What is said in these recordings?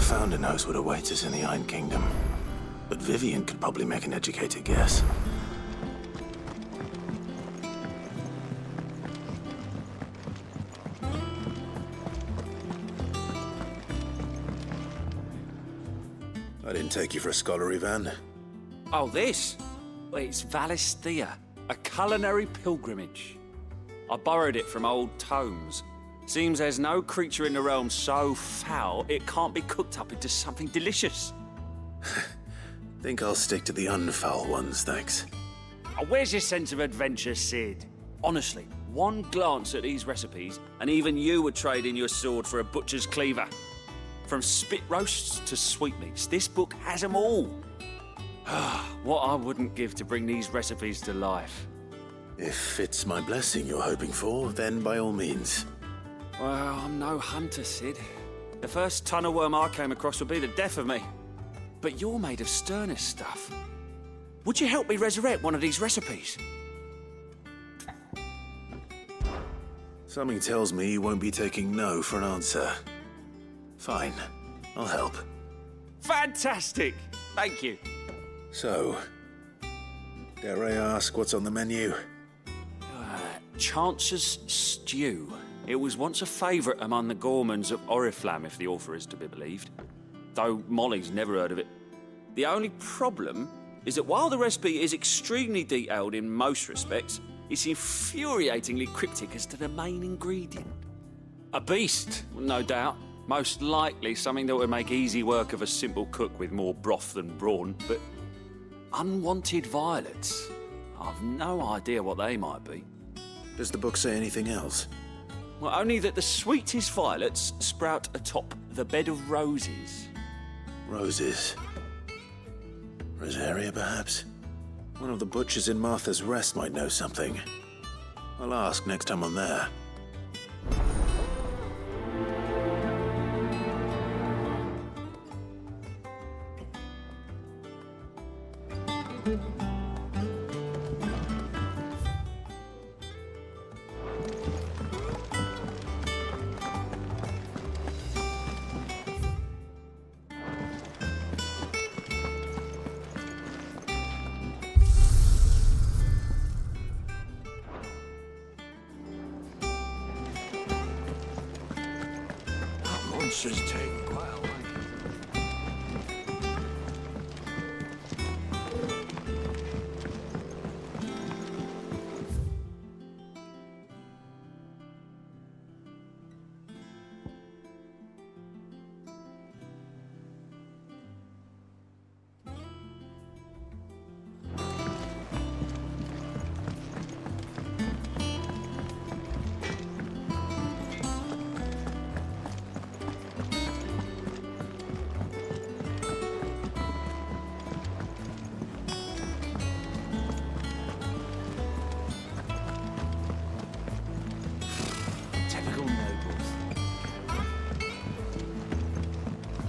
Founder knows what awaits us in the Iron Kingdom. But Vivian could probably make an educated guess. I didn't take you for a scholarly van. Oh, this? Well, it's Valisthea, a culinary pilgrimage. I borrowed it from old tomes. Seems there's no creature in the realm so foul it can't be cooked up into something delicious. Think I'll stick to the unfoul ones, thanks. Oh, where's your sense of adventure, Sid? Honestly, one glance at these recipes, and even you would trade in your sword for a butcher's cleaver. From spit roasts to sweetmeats, this book has them all. What I wouldn't give to bring these recipes to life. If it's my blessing you're hoping for, then by all means. Well, I'm no hunter, Sid. The first tunnel worm I came across would be the death of me. But you're made of sterner stuff. Would you help me resurrect one of these recipes? Something tells me you won't be taking no for an answer. Fine, I'll help. Fantastic! Thank you. So, dare I ask what's on the menu? Chance's Stew. It was once a favourite among the gourmands of Oriflamme, if the author is to be believed. Though Molly's never heard of it. The only problem is that while the recipe is extremely detailed in most respects, it's infuriatingly cryptic as to the main ingredient. A beast, no doubt. Most likely something that would make easy work of a simple cook with more broth than brawn, but unwanted violets. I've no idea what they might be. Does the book say anything else? Well, only that the sweetest violets sprout atop the bed of roses. Roses. Rosaria, perhaps? One of the butchers in Martha's Rest might know something. I'll ask next time I'm there. Monsters take well.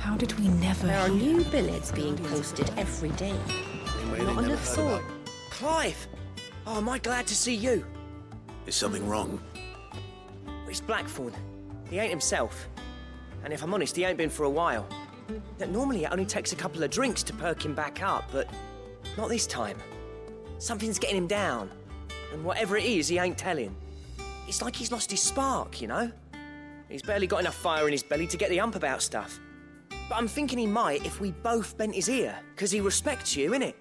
How did we never There are hear? new billets being posted every day. Not enough thought. Clive! Oh, am I glad to see you? Is something wrong? It's Blackthorn. He ain't himself. And if I'm honest, he ain't been for a while. That normally it only takes a couple of drinks to perk him back up, but not this time. Something's getting him down. And whatever it is, he ain't telling. It's like he's lost his spark, you know? He's barely got enough fire in his belly to get the ump about stuff. But I'm thinking he might if we both bent his ear, because he respects you, innit?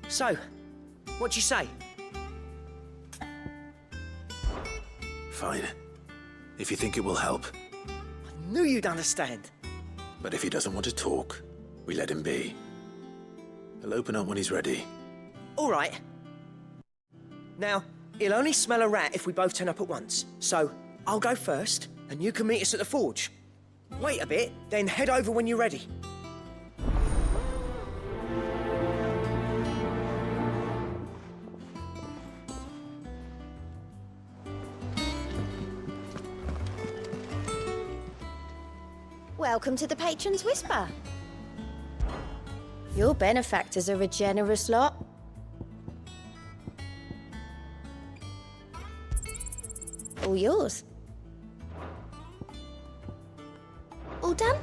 So, what you say? Fine. If you think it will help. I knew you'd understand. But if he doesn't want to talk, we let him be. He'll open up when he's ready. All right. Now, he'll only smell a rat if we both turn up at once. So, I'll go first, and you can meet us at the forge. Wait a bit, then head over when you're ready. Welcome to the Patron's Whisper. Your benefactors are a generous lot. All yours. All done?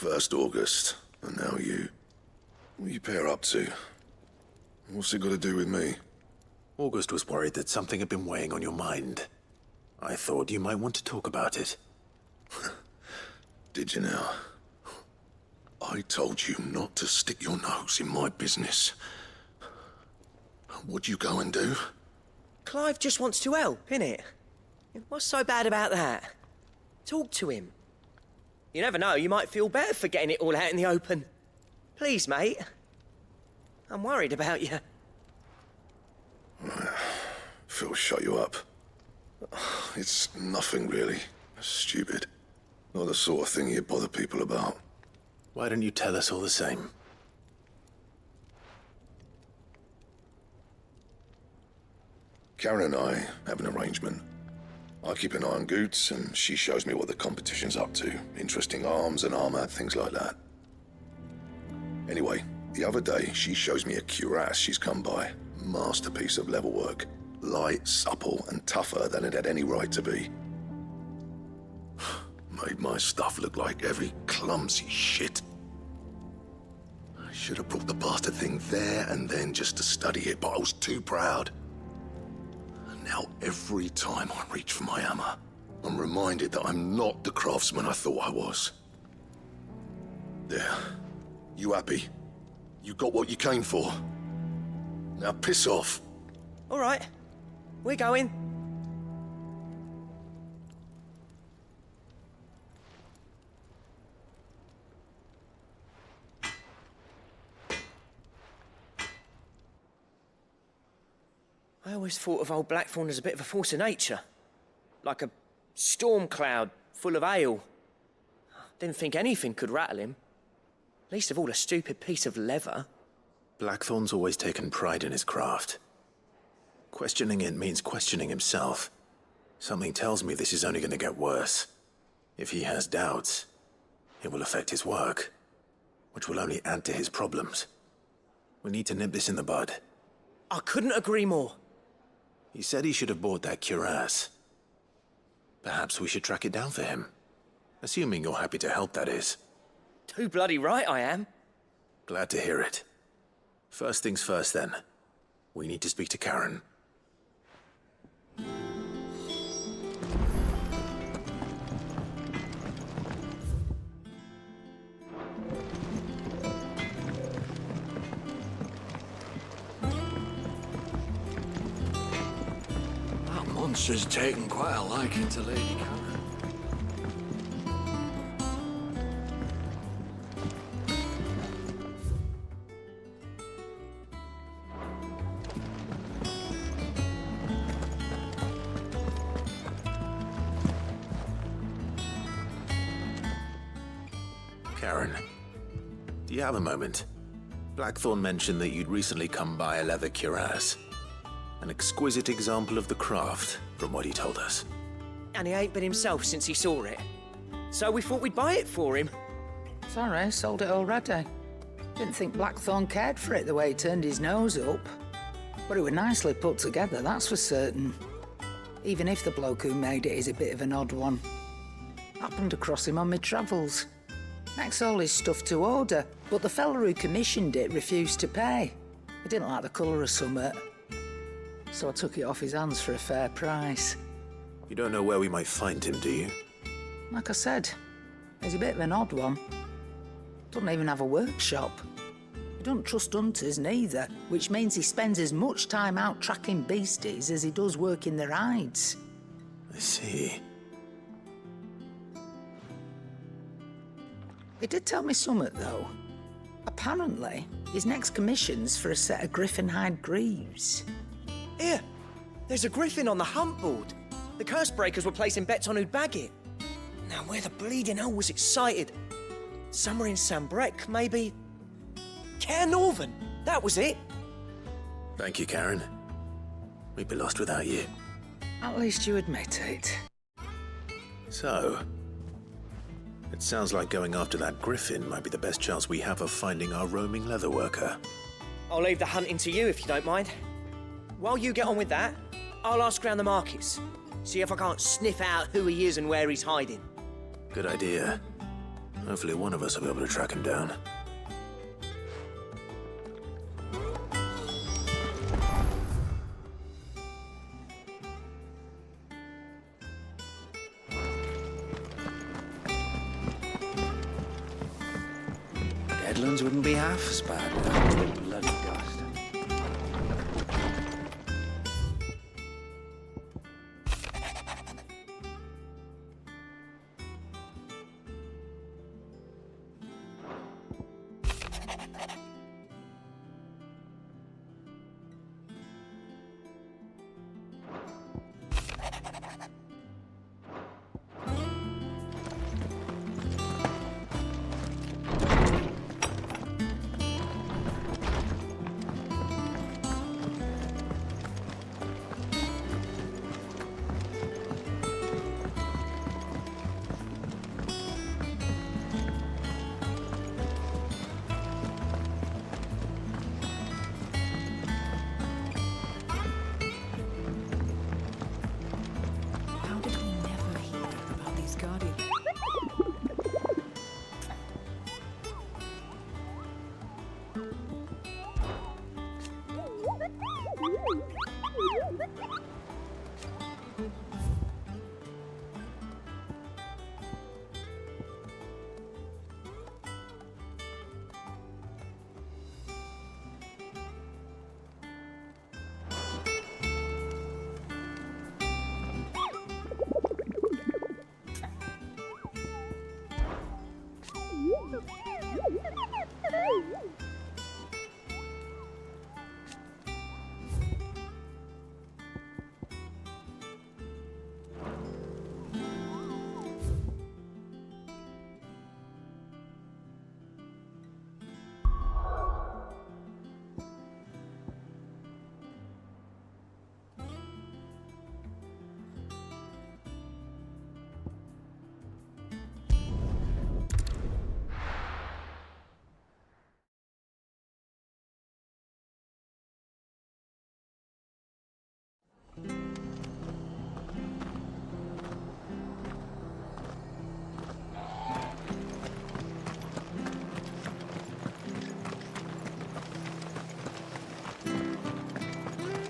First August, and now you. What are you pair up to? What's it got to do with me? August was worried that something had been weighing on your mind. I thought you might want to talk about it. Did you now? I told you not to stick your nose in my business. What'd you go and do? Clive just wants to help, innit? What's so bad about that? Talk to him. You never know, you might feel better for getting it all out in the open. Please, mate. I'm worried about you. Phil shut you up. It's nothing really. Stupid. Not the sort of thing you bother people about. Why don't you tell us all the same? Karen and I have an arrangement. I keep an eye on Goots, and she shows me what the competition's up to. Interesting arms and armor, things like that. Anyway, the other day, she shows me a cuirass she's come by. Masterpiece of level work. Light, supple, and tougher than it had any right to be. Made my stuff look like every clumsy shit. I should have brought the bastard thing there and then just to study it, but I was too proud. And now every time I reach for my hammer, I'm reminded that I'm not the craftsman I thought I was. There. You happy? You got what you came for. Now piss off. All right, we're going. I always thought of old Blackthorn as a bit of a force of nature. Like a storm cloud full of ale. Didn't think anything could rattle him. Least of all a stupid piece of leather. Blackthorn's always taken pride in his craft. Questioning it means questioning himself. Something tells me this is only going to get worse. If he has doubts, it will affect his work, which will only add to his problems. We need to nip this in the bud. I couldn't agree more. He said he should have bought that cuirass. Perhaps we should track it down for him. Assuming you're happy to help, that is. Too bloody right I am. Glad to hear it. First things first, then. We need to speak to Karen. That monster's taken quite a liking to Lady Karen. Karen, do you have a moment? Blackthorn mentioned that you'd recently come by a leather cuirass. An exquisite example of the craft, from what he told us. And he ain't been himself since he saw it. So we thought we'd buy it for him. Sorry, sold it already. Didn't think Blackthorn cared for it the way he turned his nose up. But it was nicely put together, that's for certain. Even if the bloke who made it is a bit of an odd one. Happened across him on my travels. Next all his stuff to order, but the fella who commissioned it refused to pay. He didn't like the colour of summit. So I took it off his hands for a fair price. You don't know where we might find him, do you? Like I said, he's a bit of an odd one. Doesn't even have a workshop. He don't trust hunters neither, which means he spends as much time out tracking beasties as he does working their hides. I see. He did tell me something, though. Apparently, his next commission's for a set of griffin hide greaves. Here, there's a griffin on the hunt board. The curse breakers were placing bets on who'd bag it. Now, where the bleeding hell was it sighted? Somewhere in Sambrec, maybe? Care Northern, that was it. Thank you, Karen. We'd be lost without you. At least you admit it. So, it sounds like going after that griffin might be the best chance we have of finding our roaming leatherworker. I'll leave the hunting to you if you don't mind. While you get on with that, I'll ask around the markets. See if I can't sniff out who he is and where he's hiding. Good idea. Hopefully one of us will be able to track him down. Deadlands wouldn't be half as bad without the bloody dust. How did we never hear about these guardians?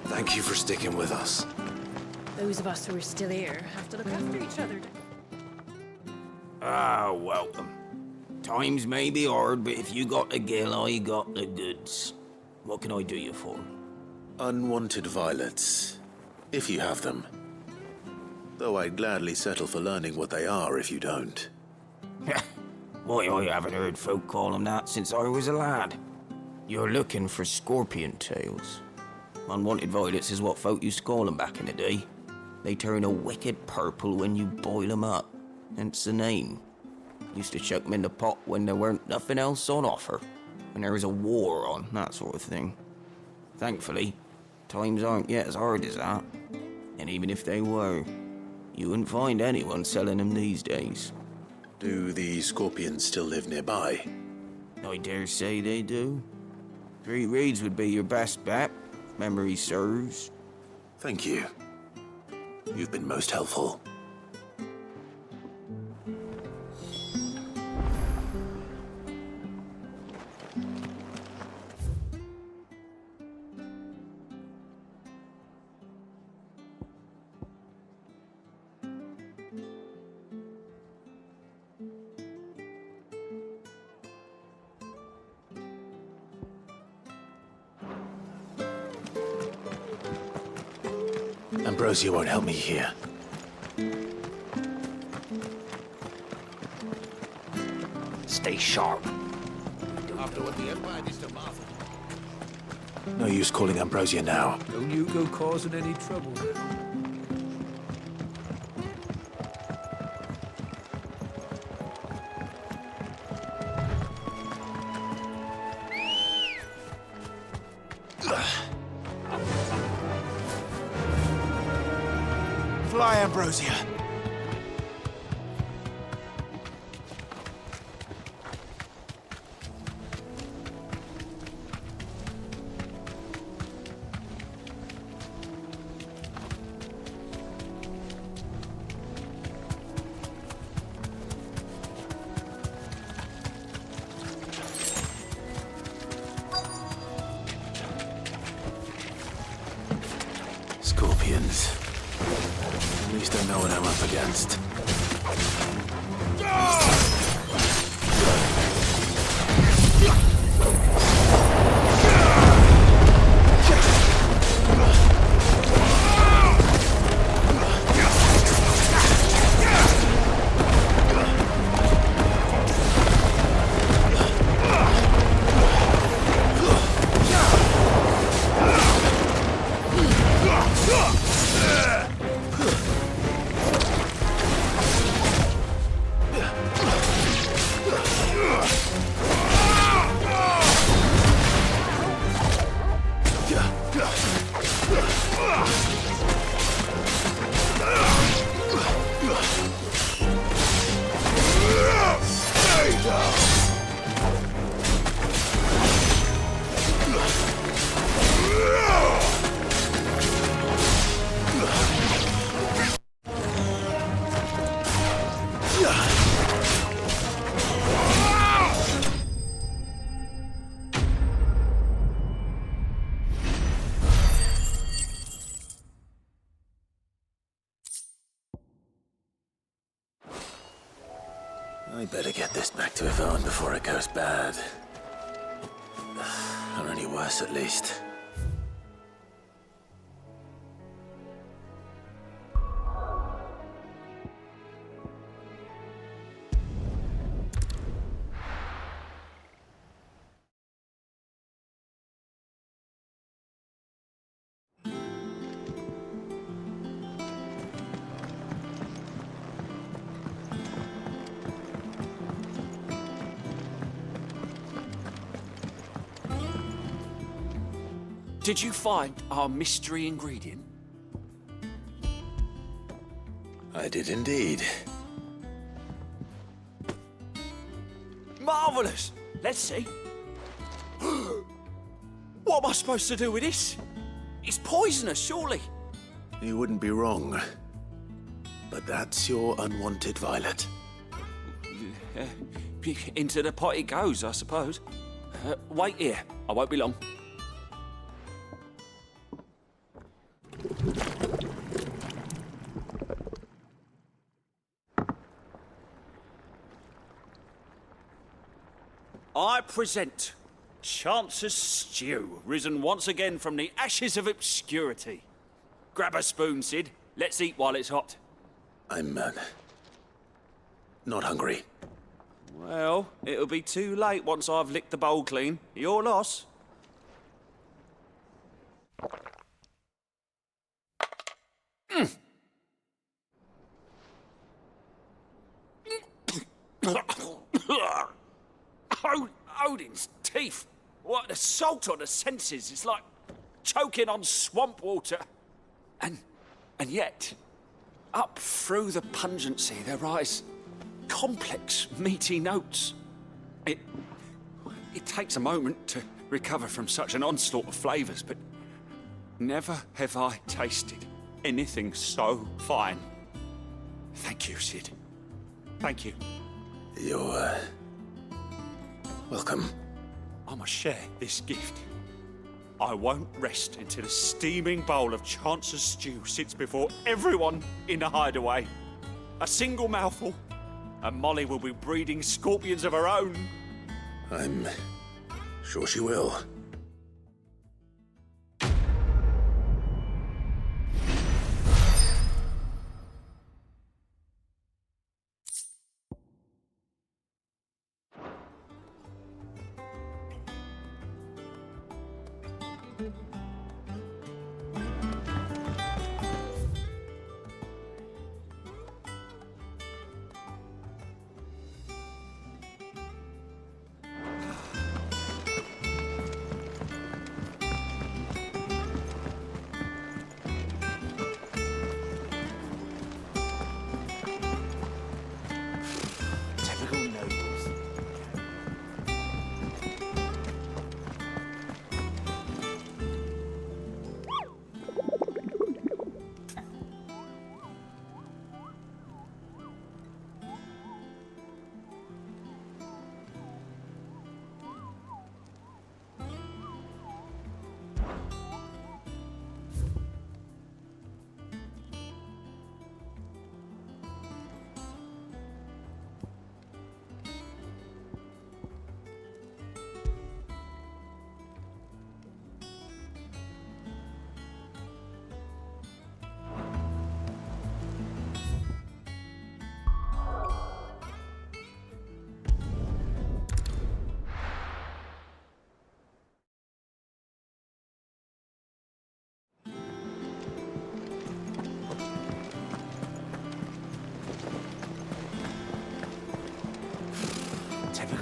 Thank you for sticking with us. Those of us who are still here have to look after each other. Ah, welcome. Times may be hard, but if you got the gill, I got the goods. What can I do you for? Unwanted violets, if you have them. Though I'd gladly settle for learning what they are if you don't. Why, I haven't heard folk call them that since I was a lad. You're looking for scorpion tails. Unwanted violets is what folk used to call them back in the day. They turn a wicked purple when you boil them up, hence the name. Used to chuck them in the pot when there weren't nothing else on offer, when there was a war on, that sort of thing. Thankfully, times aren't yet as hard as that. And even if they were, you wouldn't find anyone selling them these days. Do the scorpions still live nearby? I dare say they do. 3 reeds would be your best bet, memory serves. Thank you. You've been most helpful. Ambrosia won't help me here. Stay sharp. No use calling Ambrosia now. Don't you go causing any trouble. Fly, Ambrosia. happens. At least I know what I'm up against. I better get this back to Yvonne before it goes bad. Or any worse, at least. Did you find our mystery ingredient? I did indeed. Marvelous! Let's see. What am I supposed to do with this? It's poisonous, surely. You wouldn't be wrong. But that's your unwanted violet. Into the pot it goes, I suppose. Wait here. I won't be long. I present Chance's Stew, risen once again from the ashes of obscurity. Grab a spoon, Sid. Let's eat while it's hot. I'm, not hungry. Well, it'll be too late once I've licked the bowl clean. Your loss. Odin's teeth. What an assault on the senses. It's like choking on swamp water. And yet, up through the pungency, there rise complex, meaty notes. It takes a moment to recover from such an onslaught of flavors, but never have I tasted anything so fine. Thank you, Sid. Thank you. You're, welcome. I must share this gift. I won't rest until a steaming bowl of Chance's stew sits before everyone in the hideaway. A single mouthful, and Molly will be breeding scorpions of her own. I'm sure she will.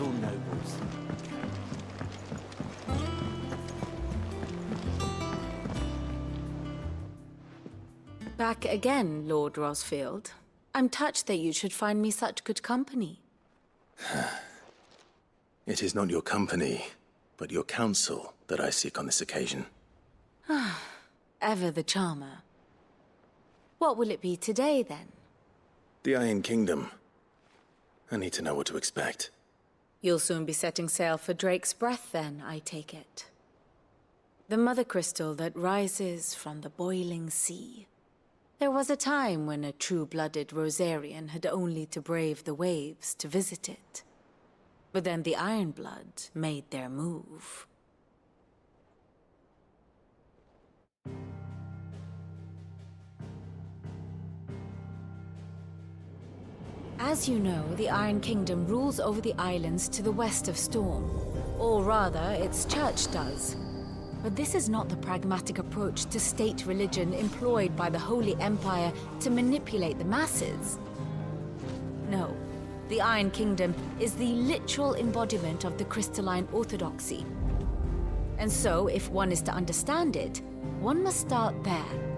Typical nobles. Back again, Lord Rosfield. I'm touched that you should find me such good company. It is not your company, but your counsel that I seek on this occasion. Ever the charmer. What will it be today, then? The Iron Kingdom. I need to know what to expect. You'll soon be setting sail for Drake's Breath, then, I take it. The mother crystal that rises from the boiling sea. There was a time when a true-blooded Rosarian had only to brave the waves to visit it. But then the Ironblood made their move. As you know, the Iron Kingdom rules over the islands to the west of Storm. Or rather, its church does. But this is not the pragmatic approach to state religion employed by the Holy Empire to manipulate the masses. No, the Iron Kingdom is the literal embodiment of the crystalline orthodoxy. And so, if one is to understand it, one must start there.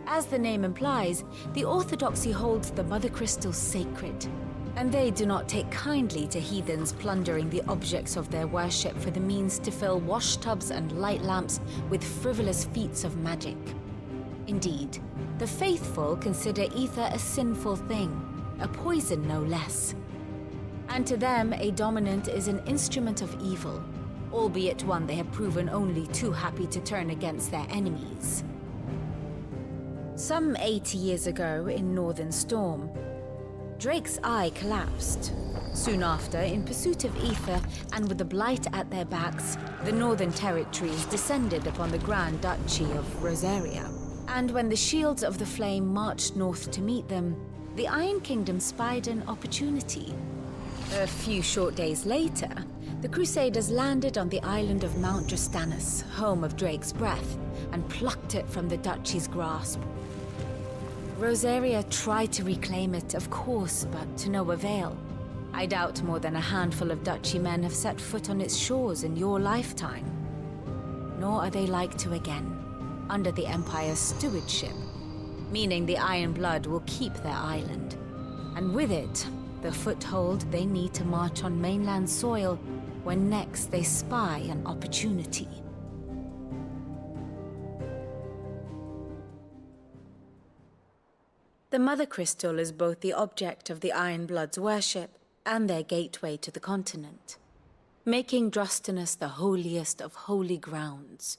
As the name implies, the orthodoxy holds the mother crystals sacred, and they do not take kindly to heathens plundering the objects of their worship for the means to fill washtubs and light lamps with frivolous feats of magic. Indeed, the faithful consider ether a sinful thing, a poison no less. And to them, a dominant is an instrument of evil, albeit one they have proven only too happy to turn against their enemies. Some 80 years ago, in Northern Storm, Drake's eye collapsed. Soon after, in pursuit of ether and with the blight at their backs, the Northern Territories descended upon the Grand Duchy of Rosaria. And when the Shields of the Flame marched north to meet them, the Iron Kingdom spied an opportunity. A few short days later, the Crusaders landed on the island of Mount Drastanus, home of Drake's Breath, and plucked it from the Duchy's grasp. Rosaria tried to reclaim it, of course, but to no avail. I doubt more than a handful of Duchy men have set foot on its shores in your lifetime. Nor are they like to again, under the Empire's stewardship, meaning the Iron Blood will keep their island, and with it, the foothold they need to march on mainland soil when next they spy an opportunity. The Mother Crystal is both the object of the Iron Blood's worship and their gateway to the continent, making Drastanus the holiest of holy grounds,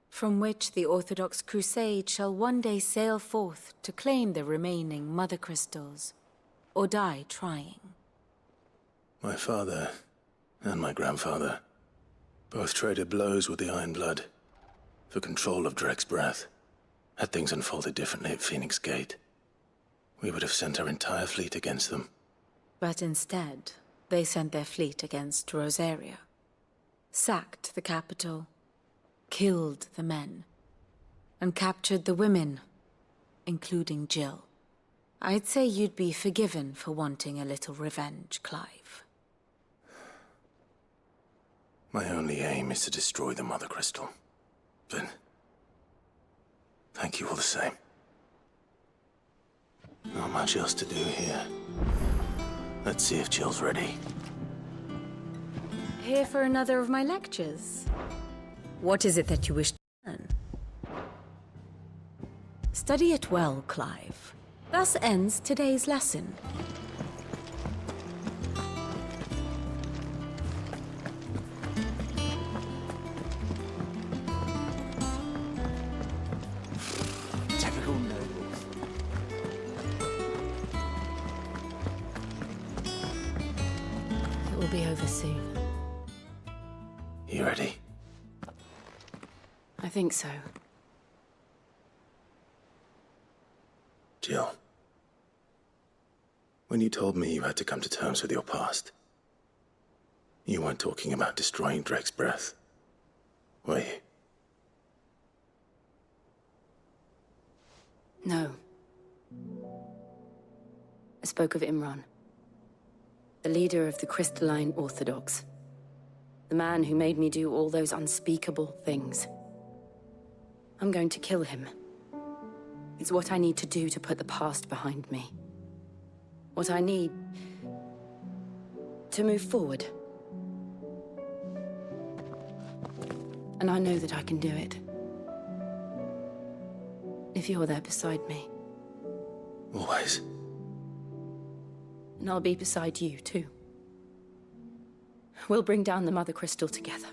from which the Orthodox Crusade shall one day sail forth to claim the remaining Mother Crystals, or die trying. My father and my grandfather both traded blows with the Iron Blood for control of Drake's Breath. Had things unfolded differently at Phoenix Gate, we would have sent our entire fleet against them. But instead, they sent their fleet against Rosaria, sacked the capital, killed the men, and captured the women, including Jill. I'd say you'd be forgiven for wanting a little revenge, Clive. My only aim is to destroy the Mother Crystal. But thank you all the same. Not much else to do here. Let's see if Jill's ready. Here for another of my lectures? What is it that you wish to learn? Study it well, Clive. Thus ends today's lesson. Typical nobles. It will be over soon. You ready? I think so. Jill. When you told me you had to come to terms with your past, you weren't talking about destroying Drake's Breath, were you? No. I spoke of Imran. The leader of the Crystalline Orthodox. The man who made me do all those unspeakable things. I'm going to kill him. It's what I need to do to put the past behind me. What I need to move forward. And I know that I can do it. If you're there beside me. Always. And I'll be beside you, too. We'll bring down the Mother Crystal together.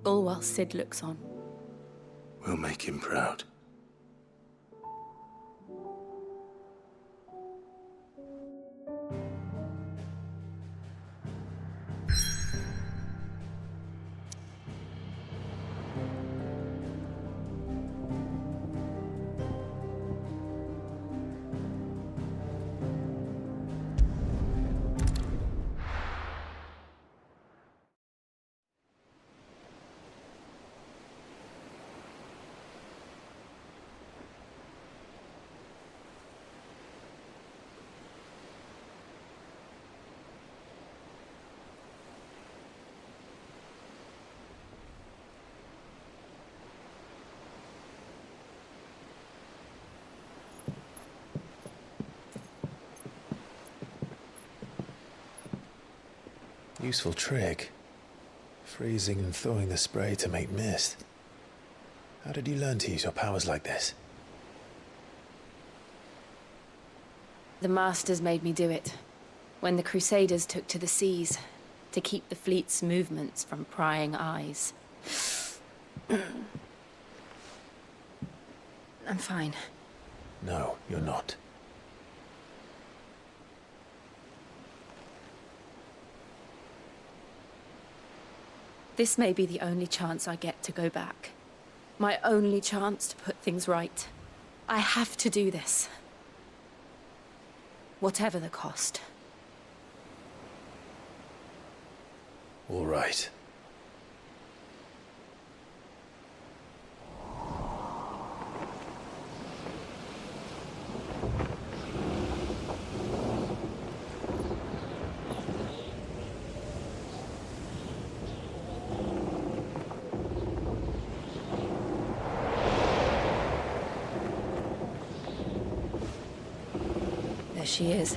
All while Sid looks on. We'll make him proud. Useful trick. Freezing and thawing the spray to make mist. How did you learn to use your powers like this? The Masters made me do it. When the Crusaders took to the seas, to keep the fleet's movements from prying eyes. I'm fine. No, you're not. This may be the only chance I get to go back. My only chance to put things right. I have to do this. Whatever the cost. All right. She is.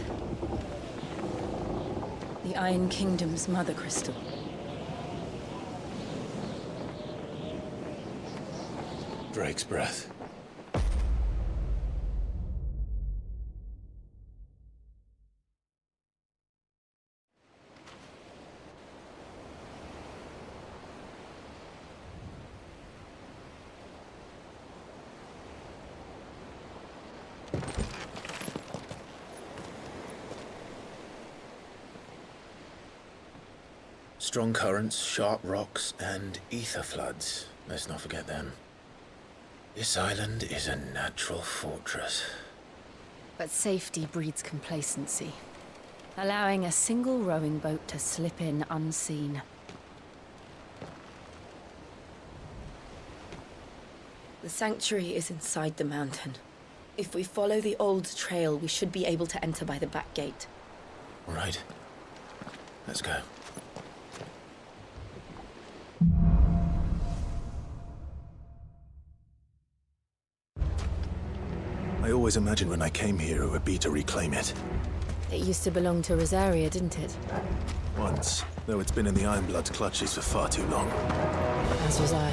The Iron Kingdom's Mother Crystal. Drake's breath. Strong currents, sharp rocks, and ether floods. Let's not forget them. This island is a natural fortress. But safety breeds complacency. Allowing a single rowing boat to slip in unseen. The sanctuary is inside the mountain. If we follow the old trail, we should be able to enter by the back gate. All right. Let's go. I always imagined when I came here it would be to reclaim it. It used to belong to Rosaria, didn't it? Once, though it's been in the Ironblood's clutches for far too long. As was I.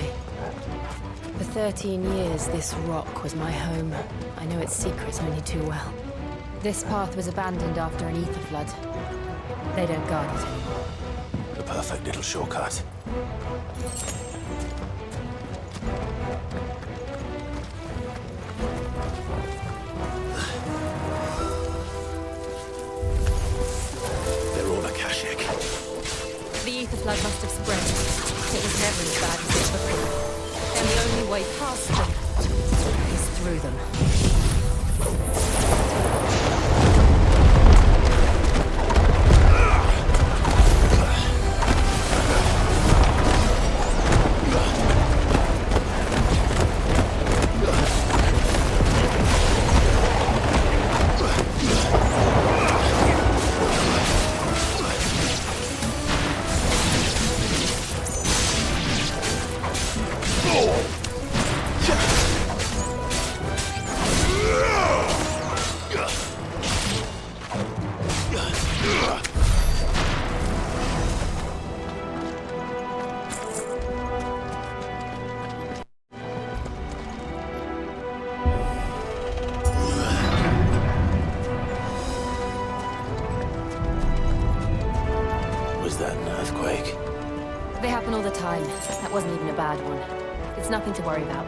For 13 years, this rock was my home. I know its secrets only too well. This path was abandoned after an ether flood. They don't guard it anymore. The perfect little shortcut. They're all Akashic. The ether flood must have spread. It was never as bad as it before. And the only way past them is through them. Was that an earthquake? They happen all the time. That wasn't even a bad one. It's nothing to worry about.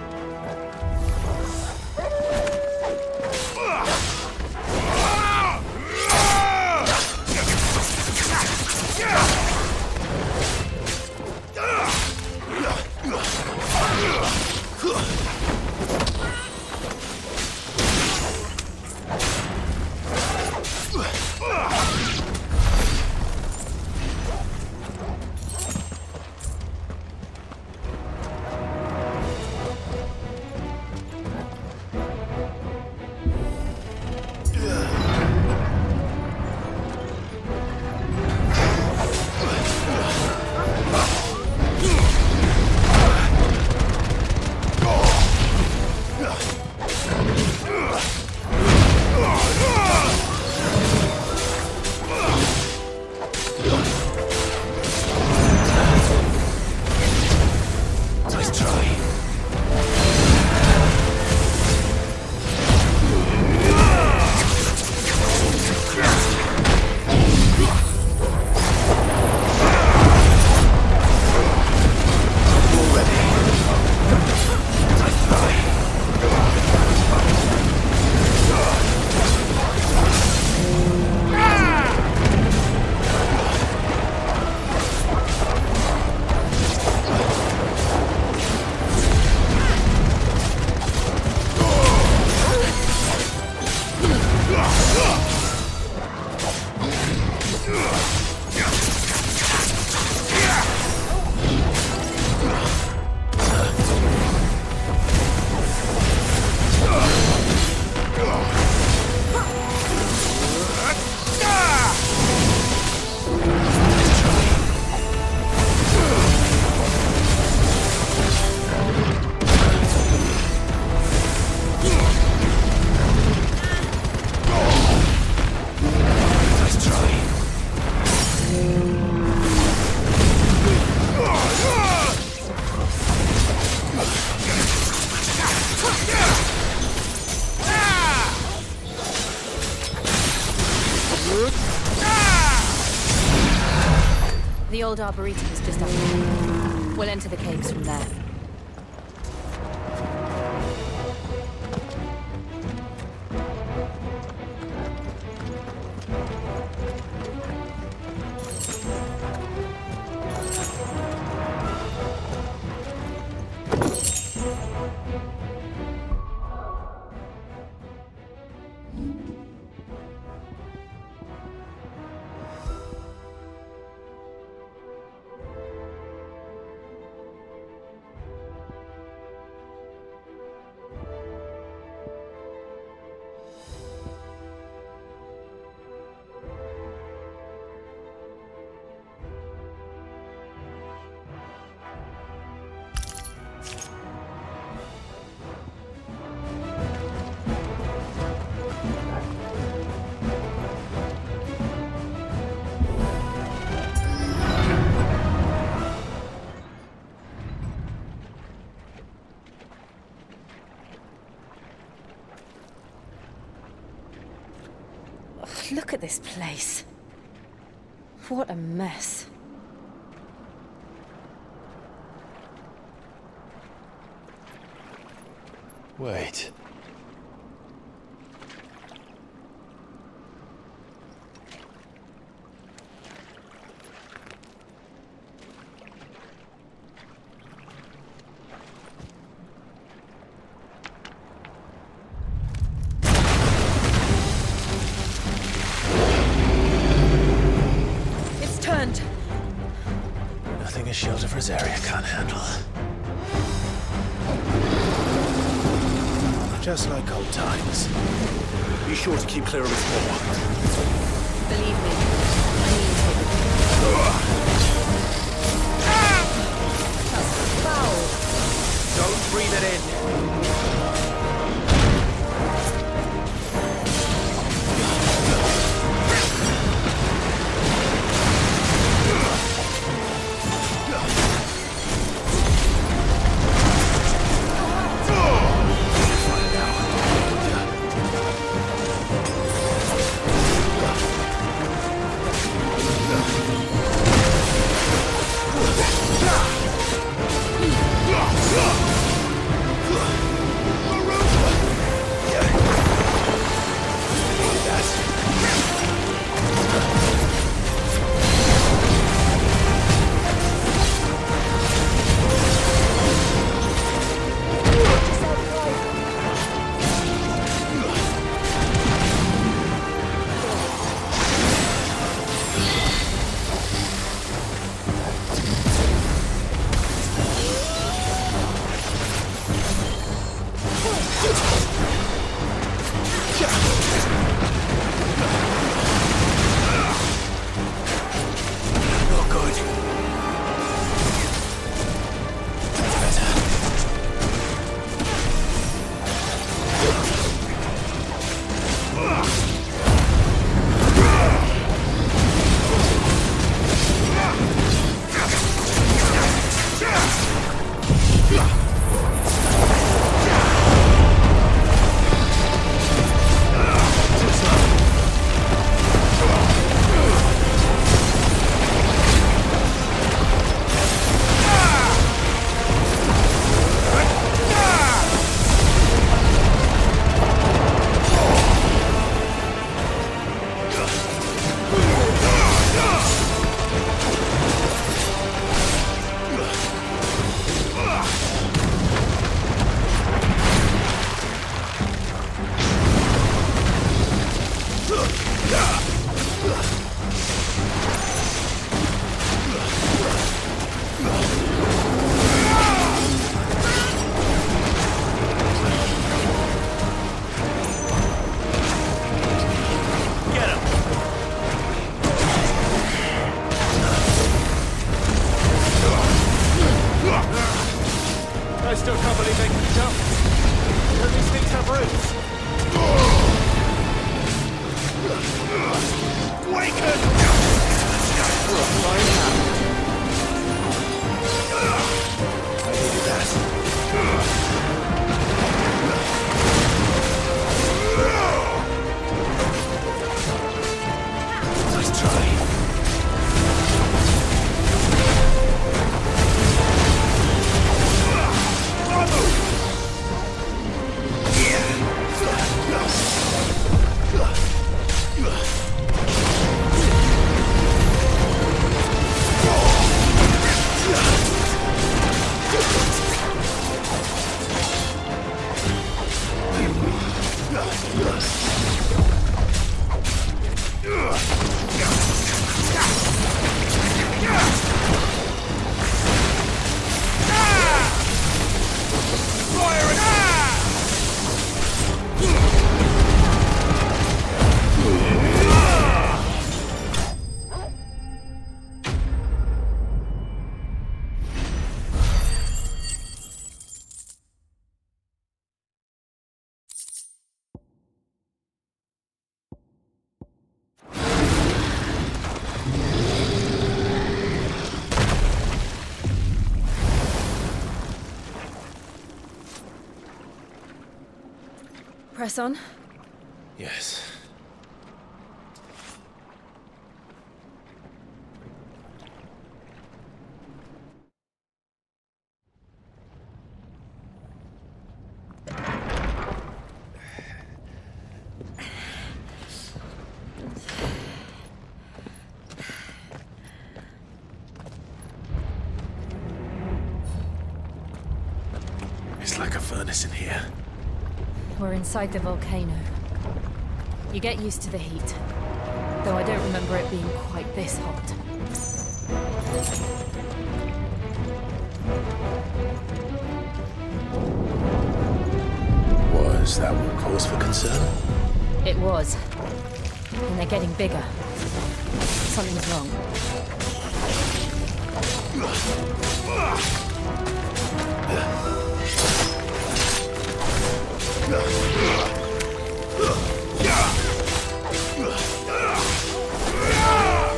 The old arboretum is just up there. We'll enter the caves from there. Look at this place. What a mess. Wait. Nothing a Shield of Rosaria can't handle. Just like old times. Be sure to keep clear of its wall. Believe me, I mean it. That's foul. Don't breathe it in. Press on. Yes. It's like a furnace in here. We're inside the volcano. You get used to the heat, though I don't remember it being quite this hot. Was that what cause for concern? It was. And they're getting bigger. Something's wrong.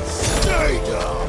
Stay down!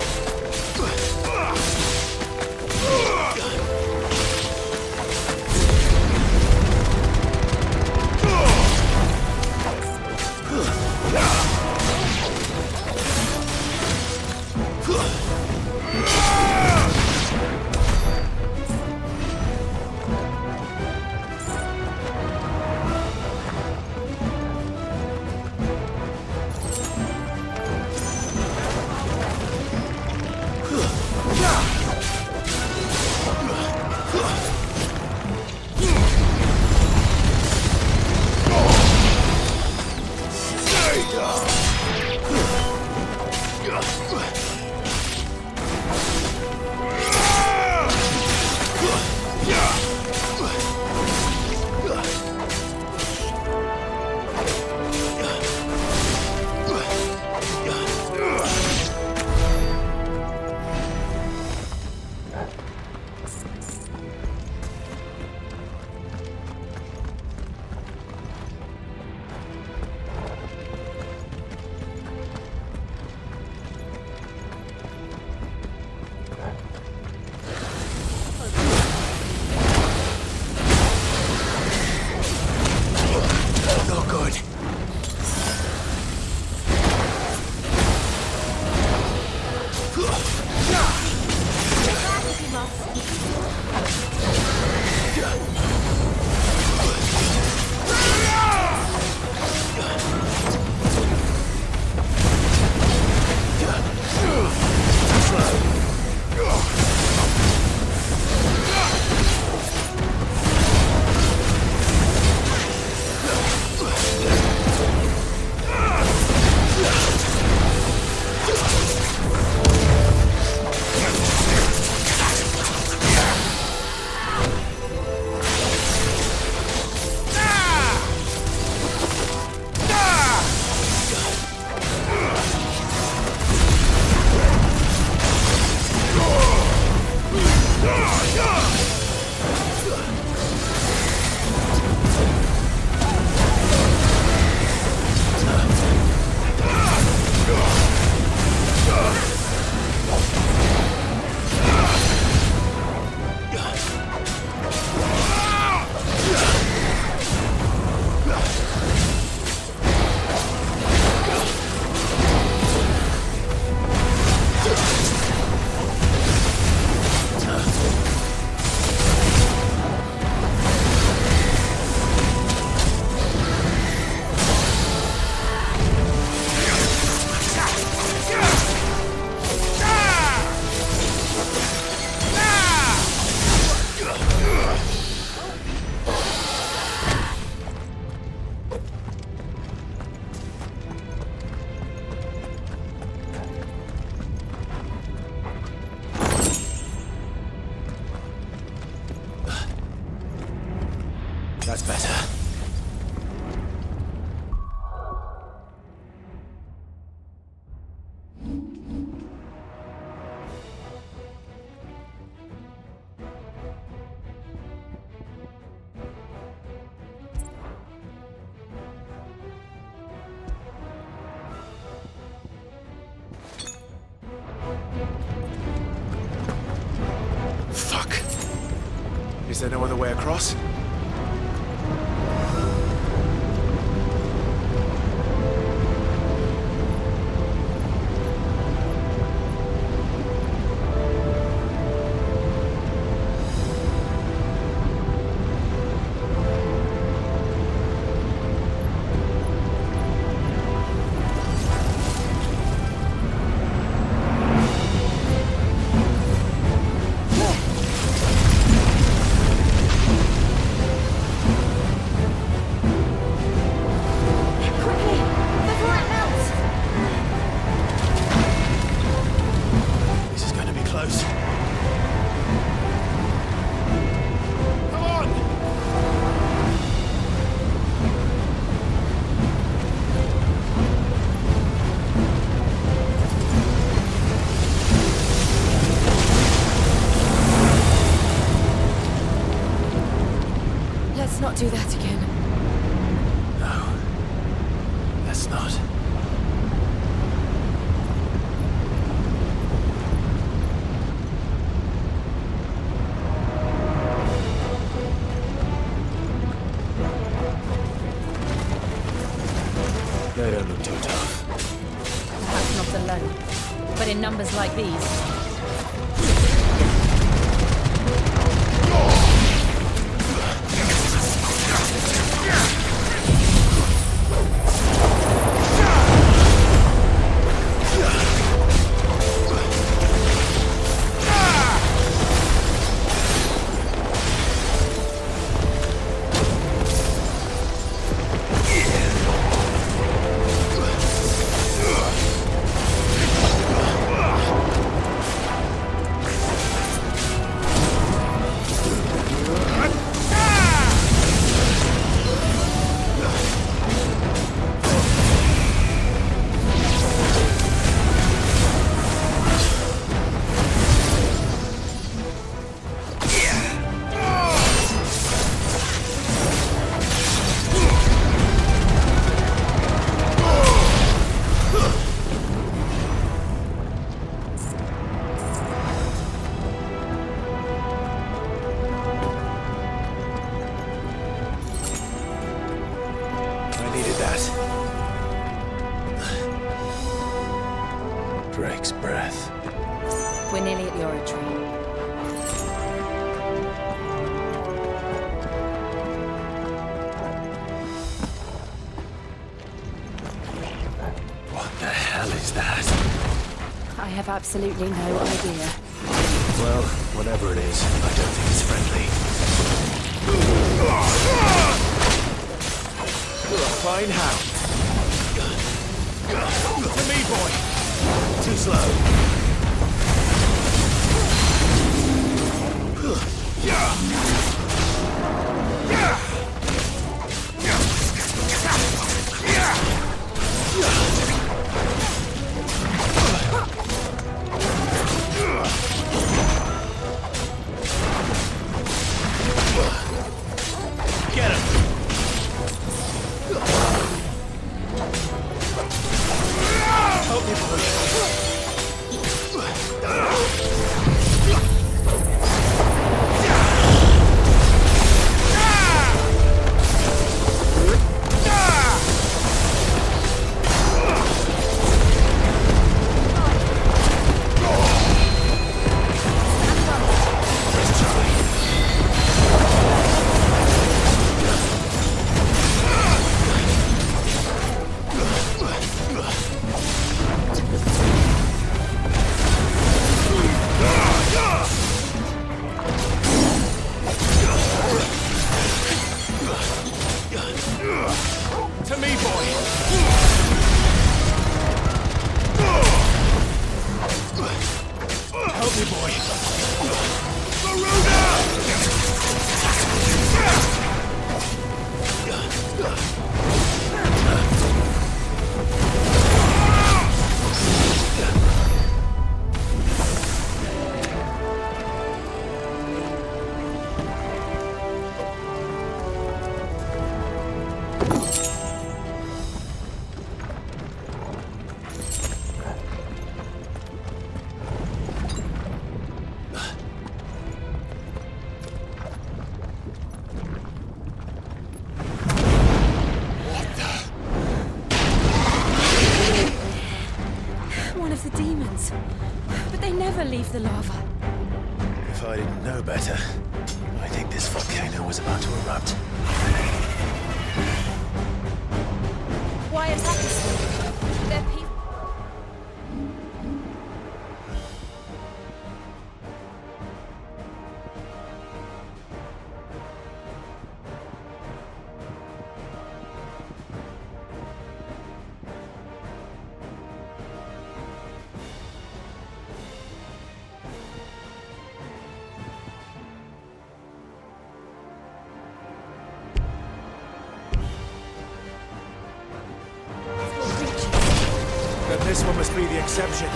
That's better. Fuck. Is there no other way across? do that again. No. Let's not. They don't look too tough. Perhaps not alone, but in numbers like these. Drake's breath. We're nearly at the oratory. What the hell is that? I have absolutely no idea. Well, whatever it is, I don't think it's friendly. Fine how? To me, boy! Too slow. Get him! Help me, boy. To me, boy! Help me, boy! One of the demons. But they never leave the lava. If I didn't know better, I think this volcano was about to erupt. Why attack us then? They're people. Then this one must be the exception.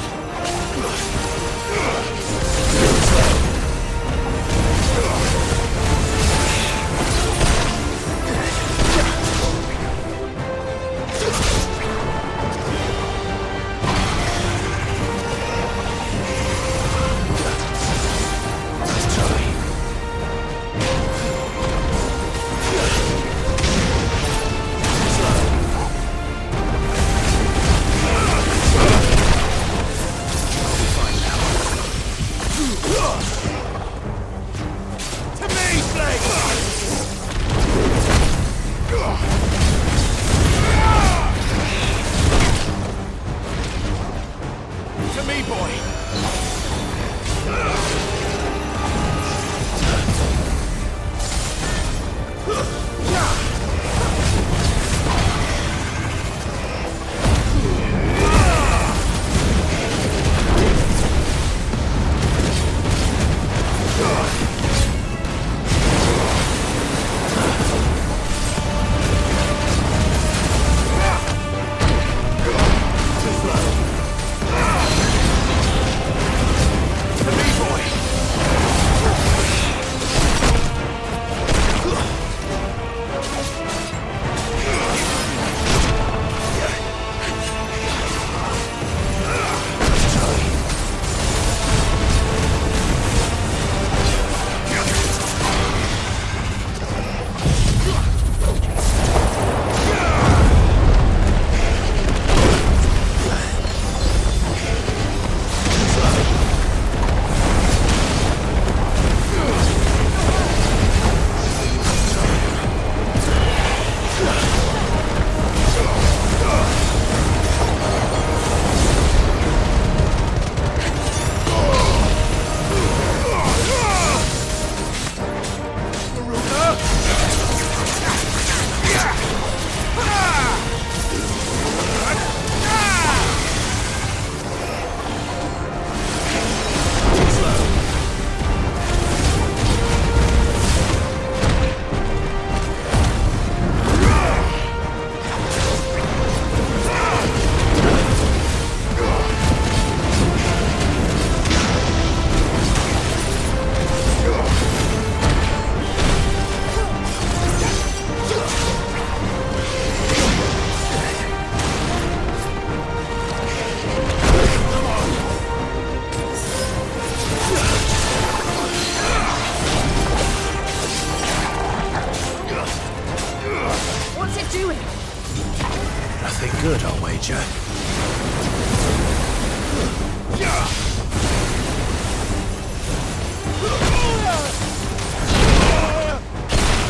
creature.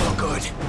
Oh, good.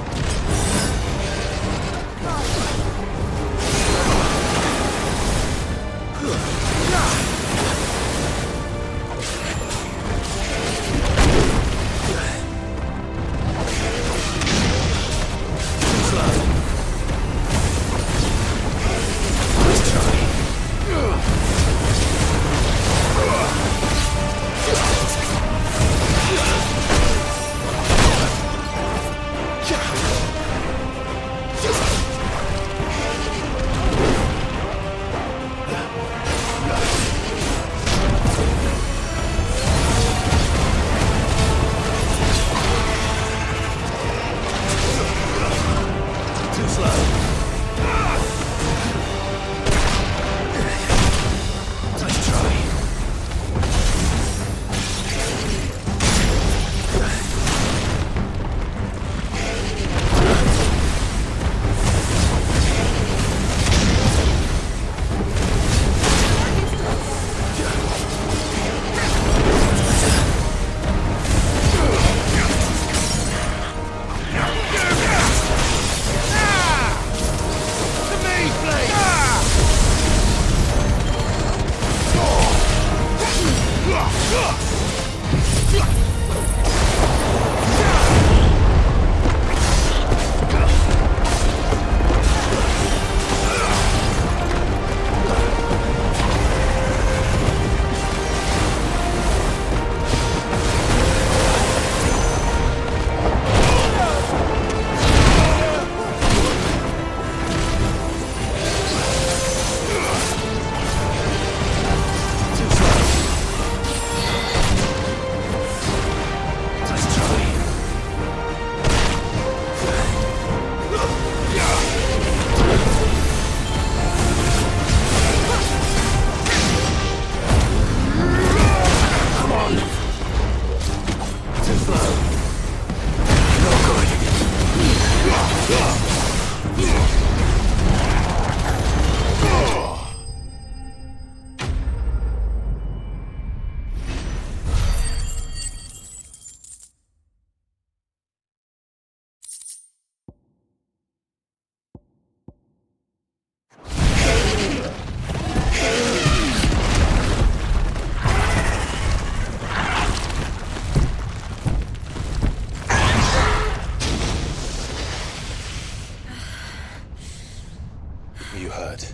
You hurt?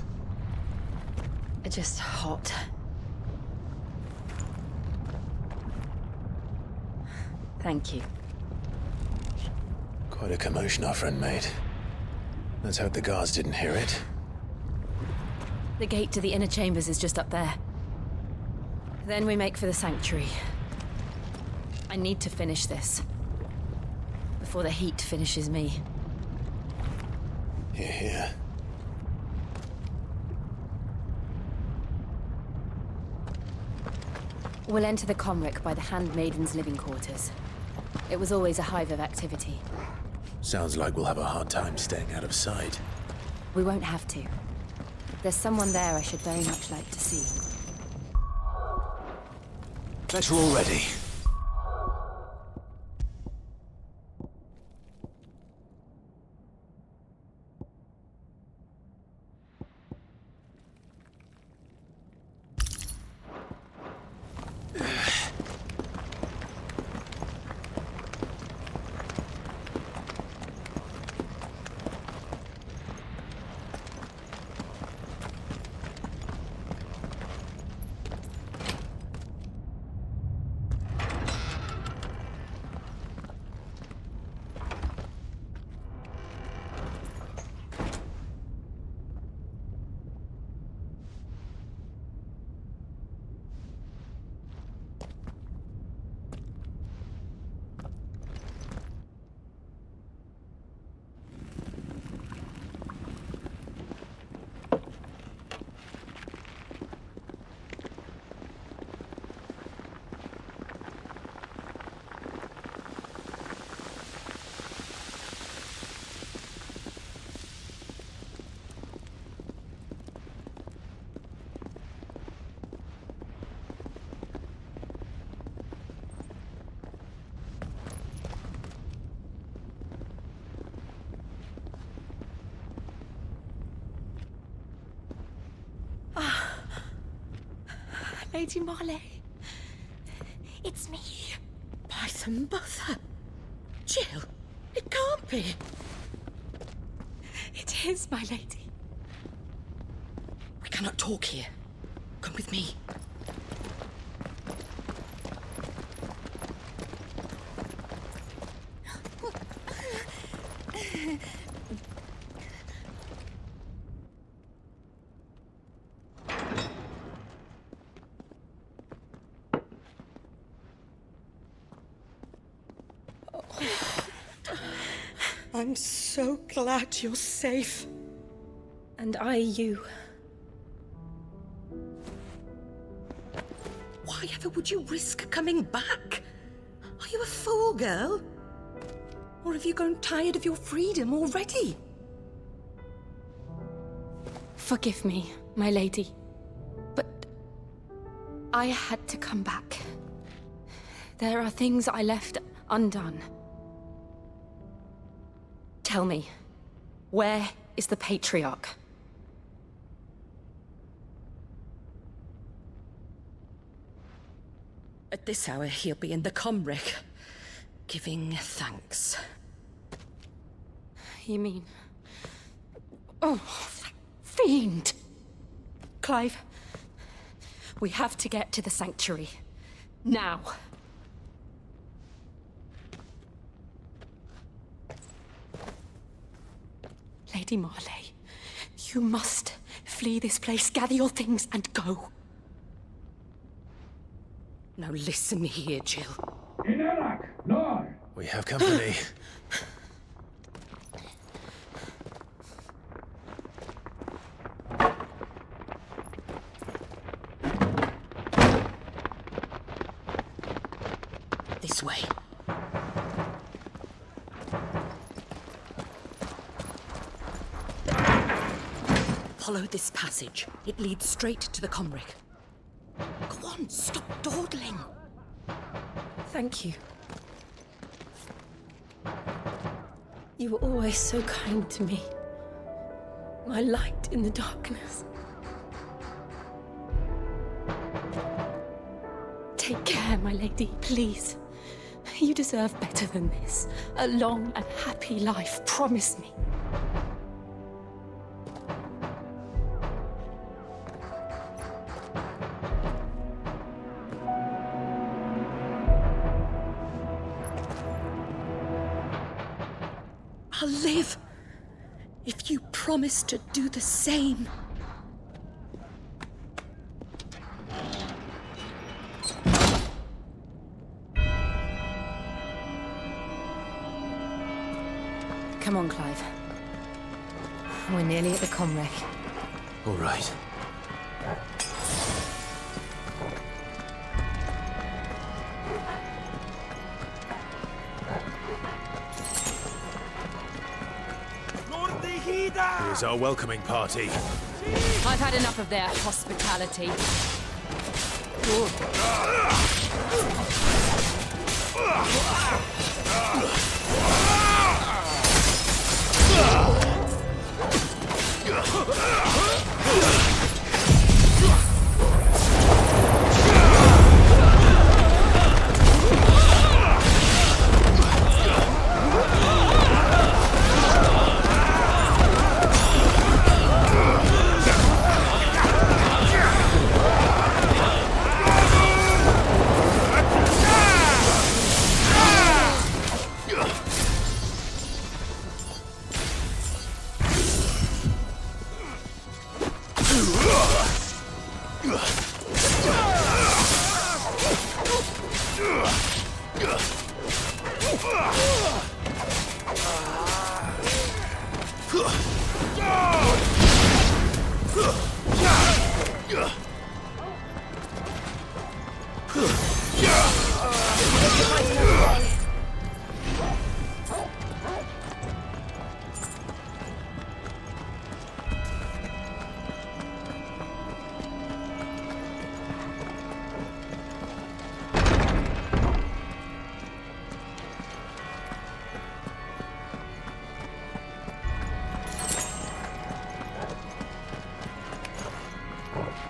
Just hot. Thank you. Quite a commotion our friend made. Let's hope the guards didn't hear it. The gate to the inner chambers is just up there. Then we make for the sanctuary. I need to finish this. Before the heat finishes me. Hear, hear. We'll enter the Comric by the Handmaiden's living quarters. It was always a hive of activity. Sounds like we'll have a hard time staying out of sight. We won't have to. There's someone there I should very much like to see. Better already. Lady Marley. It's me. By the mother. Jill, it can't be. It is, my lady. We cannot talk here. Come with me. I'm so glad you're safe. And I you. Why ever would you risk coming back? Are you a fool, girl? Or have you grown tired of your freedom already? Forgive me, my lady. But I had to come back. There are things I left undone. Tell me, where is the Patriarch? At this hour, he'll be in the Comric, giving thanks. You mean... Oh, that fiend! Clive, we have to get to the Sanctuary. Now. Lady Marley, you must flee this place, gather your things, and go. Now listen here, Jill. We have company. This way. Follow this passage. It leads straight to the Comric. Go on, stop dawdling. Thank you. You were always so kind to me. My light in the darkness. Take care, my lady, please. You deserve better than this. A long and happy life, promise me. I'll live if you promise to do the same. Come on, Clive. We're nearly at the Comric. All right. Here's our welcoming party. I've had enough of their hospitality.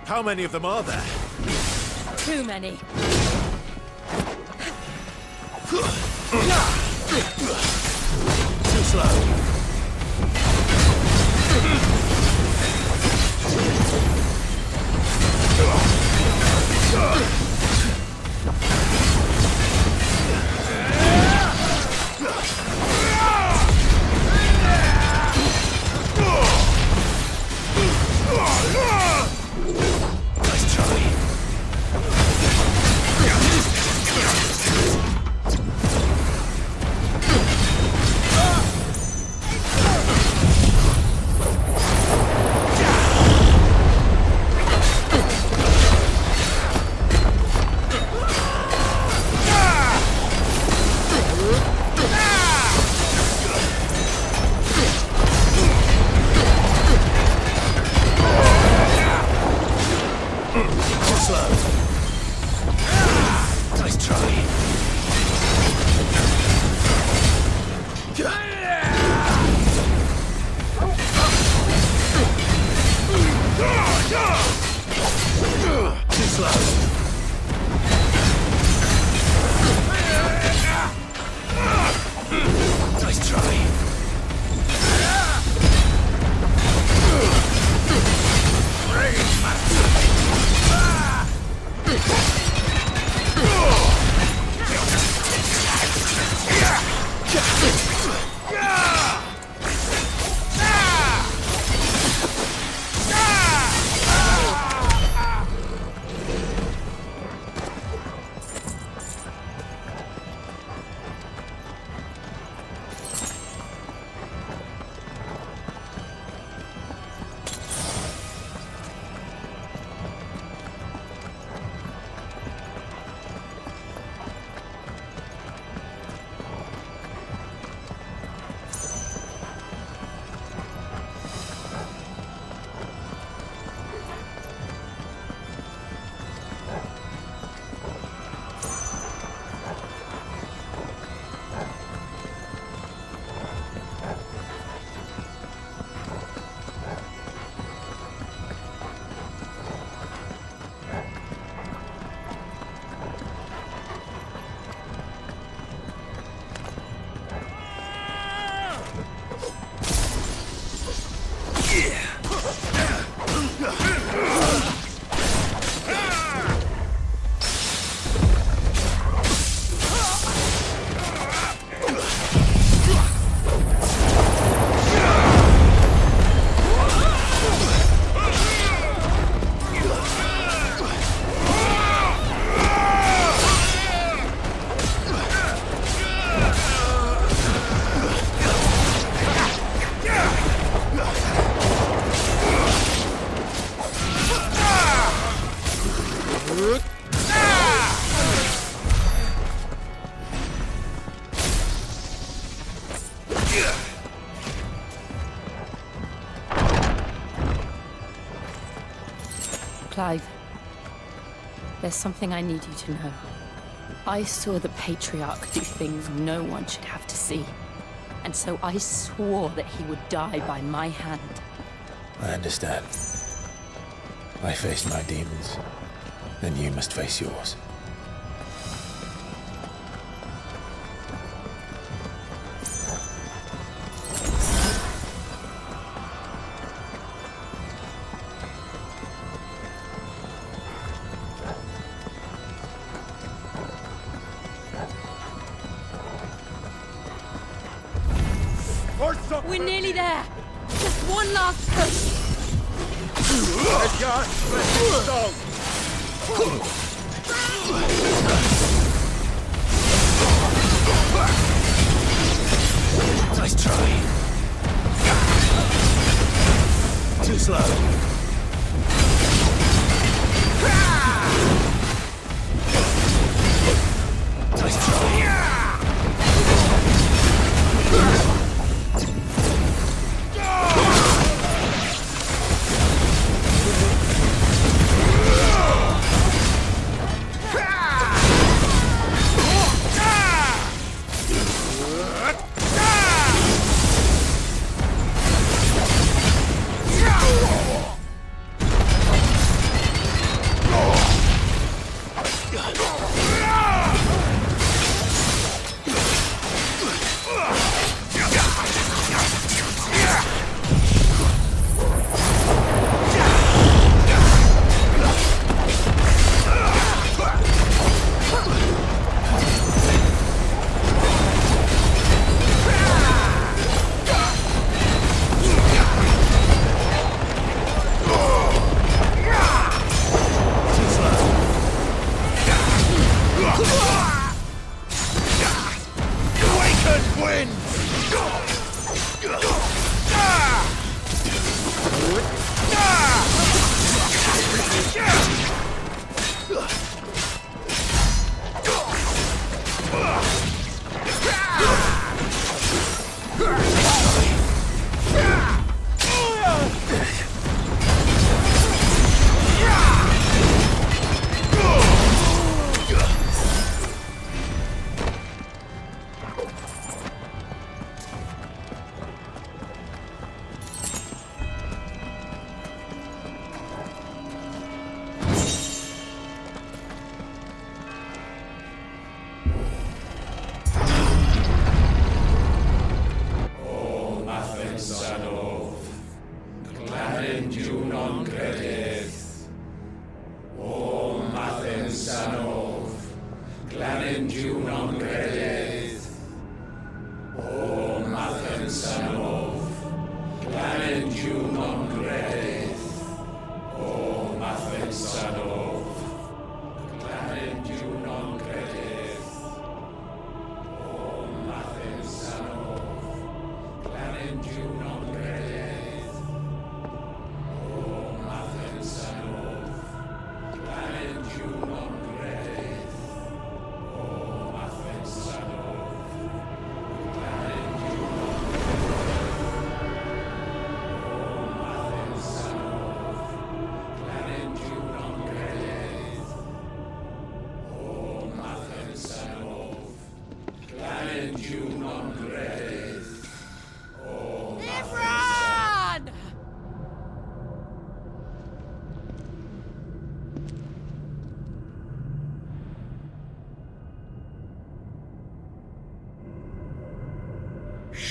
How many of them are there? Too many. Too slow. Nice try. Clive, there's something I need you to know. I saw the Patriarch do things no one should have to see. And so I swore that he would die by my hand. I understand. I faced my demons. Then you must face yours. We're nearly there! Just one last push! Nice try. Too slow. Nice try.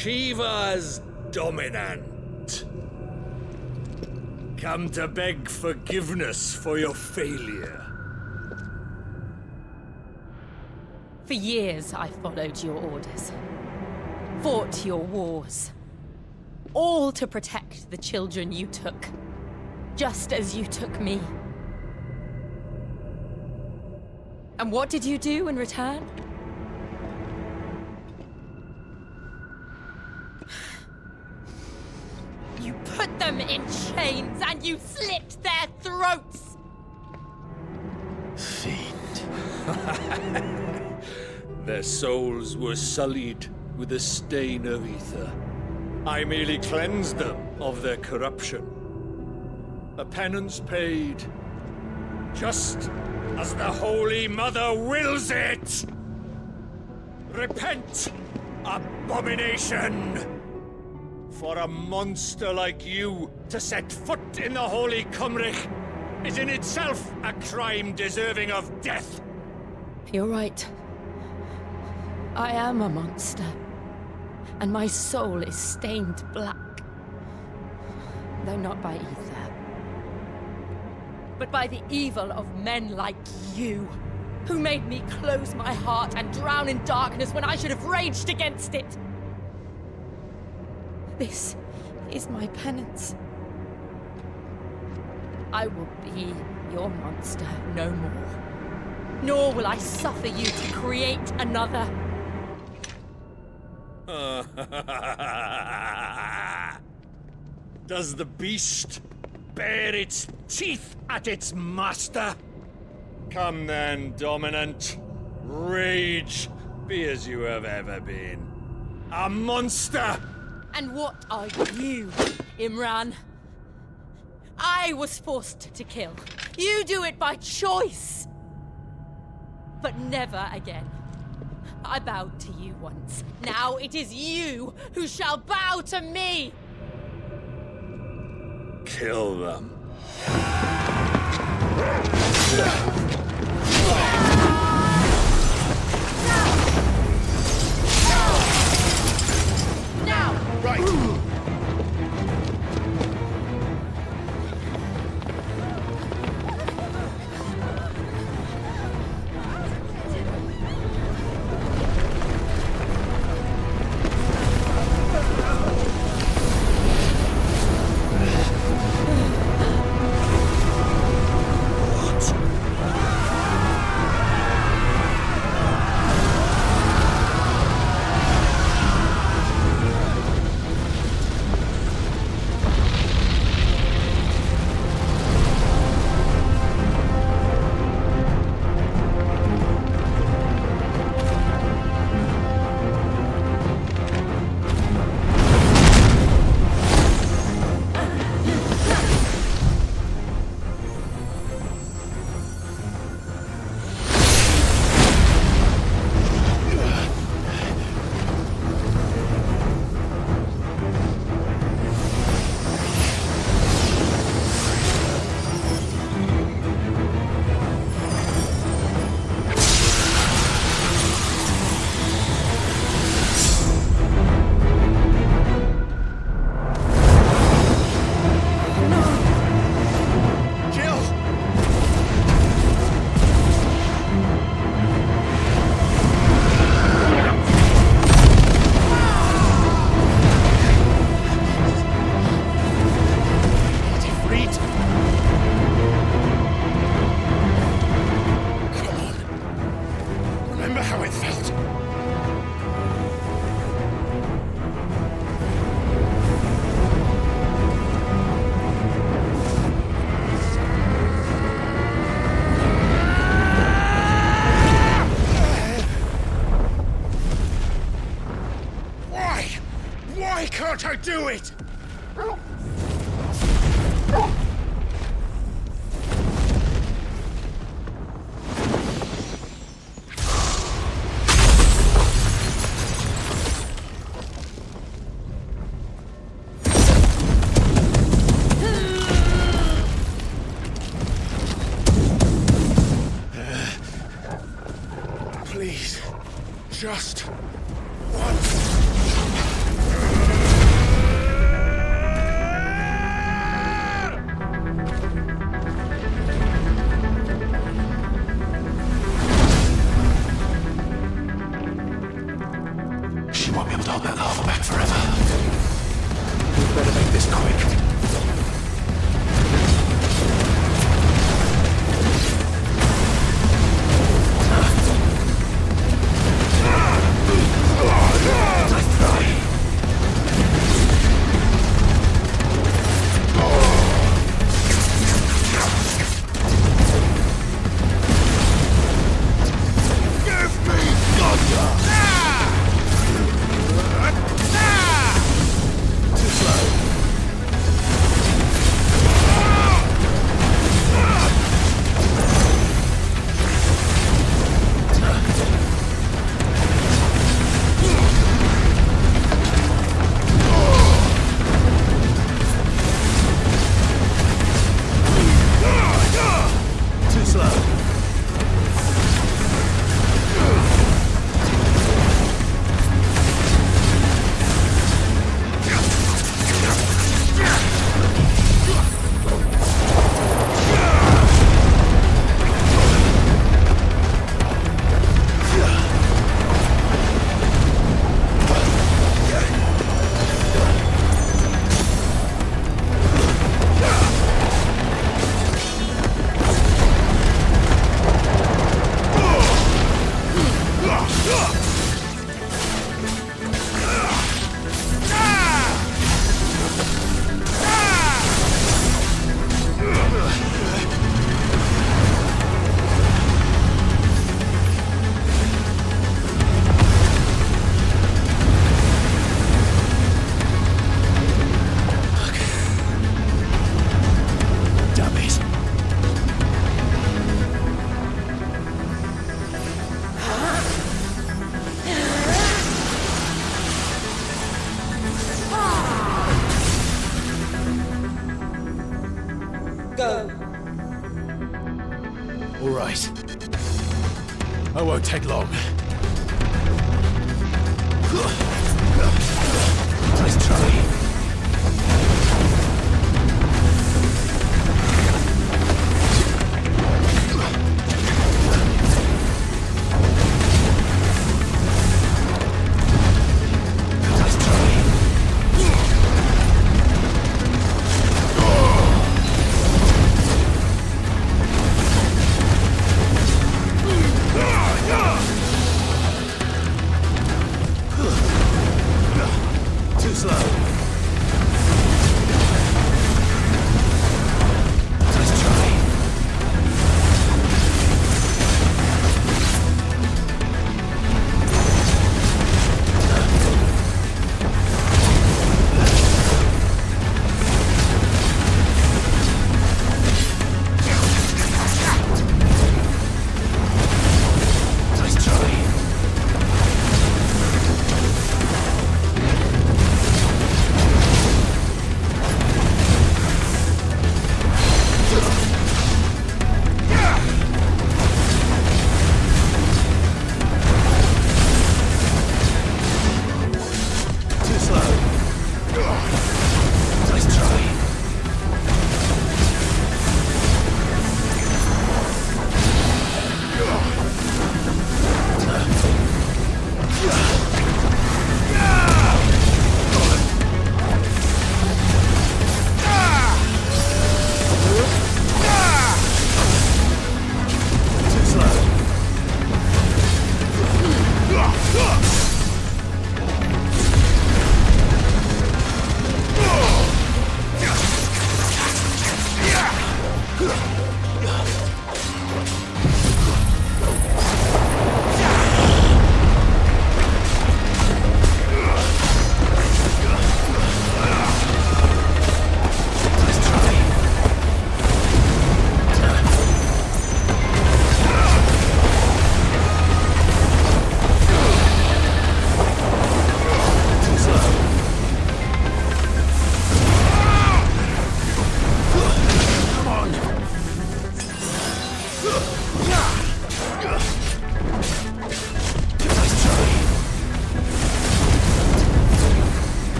Shiva's dominant. Come to beg forgiveness for your failure. For years, I followed your orders. Fought your wars. All to protect the children you took. Just as you took me. And what did you do in return? You put them in chains and you slit their throats! Fiend. Their souls were sullied with the stain of ether. I merely cleansed them of their corruption. A penance paid, just as the Holy Mother wills it! Repent, abomination! For a monster like you to set foot in the Holy Cymric is in itself a crime deserving of death! You're right. I am a monster. And my soul is stained black. Though not by ether. But by the evil of men like you, who made me close my heart and drown in darkness when I should have raged against it. This is my penance. I will be your monster no more. Nor will I suffer you to create another. Does the beast bare its teeth at its master? Come then, Dominant. Rage, be as you have ever been. A monster! And what are you, Imran? I was forced to kill. You do it by choice. But never again. I bowed to you once. Now it is you who shall bow to me! Kill them. Now! Right! remember how it felt. Why can't I do it? Please, just once. She won't be able to hold that lava back forever. We better make this quick. All right. I won't take long. Nice try. Too slow.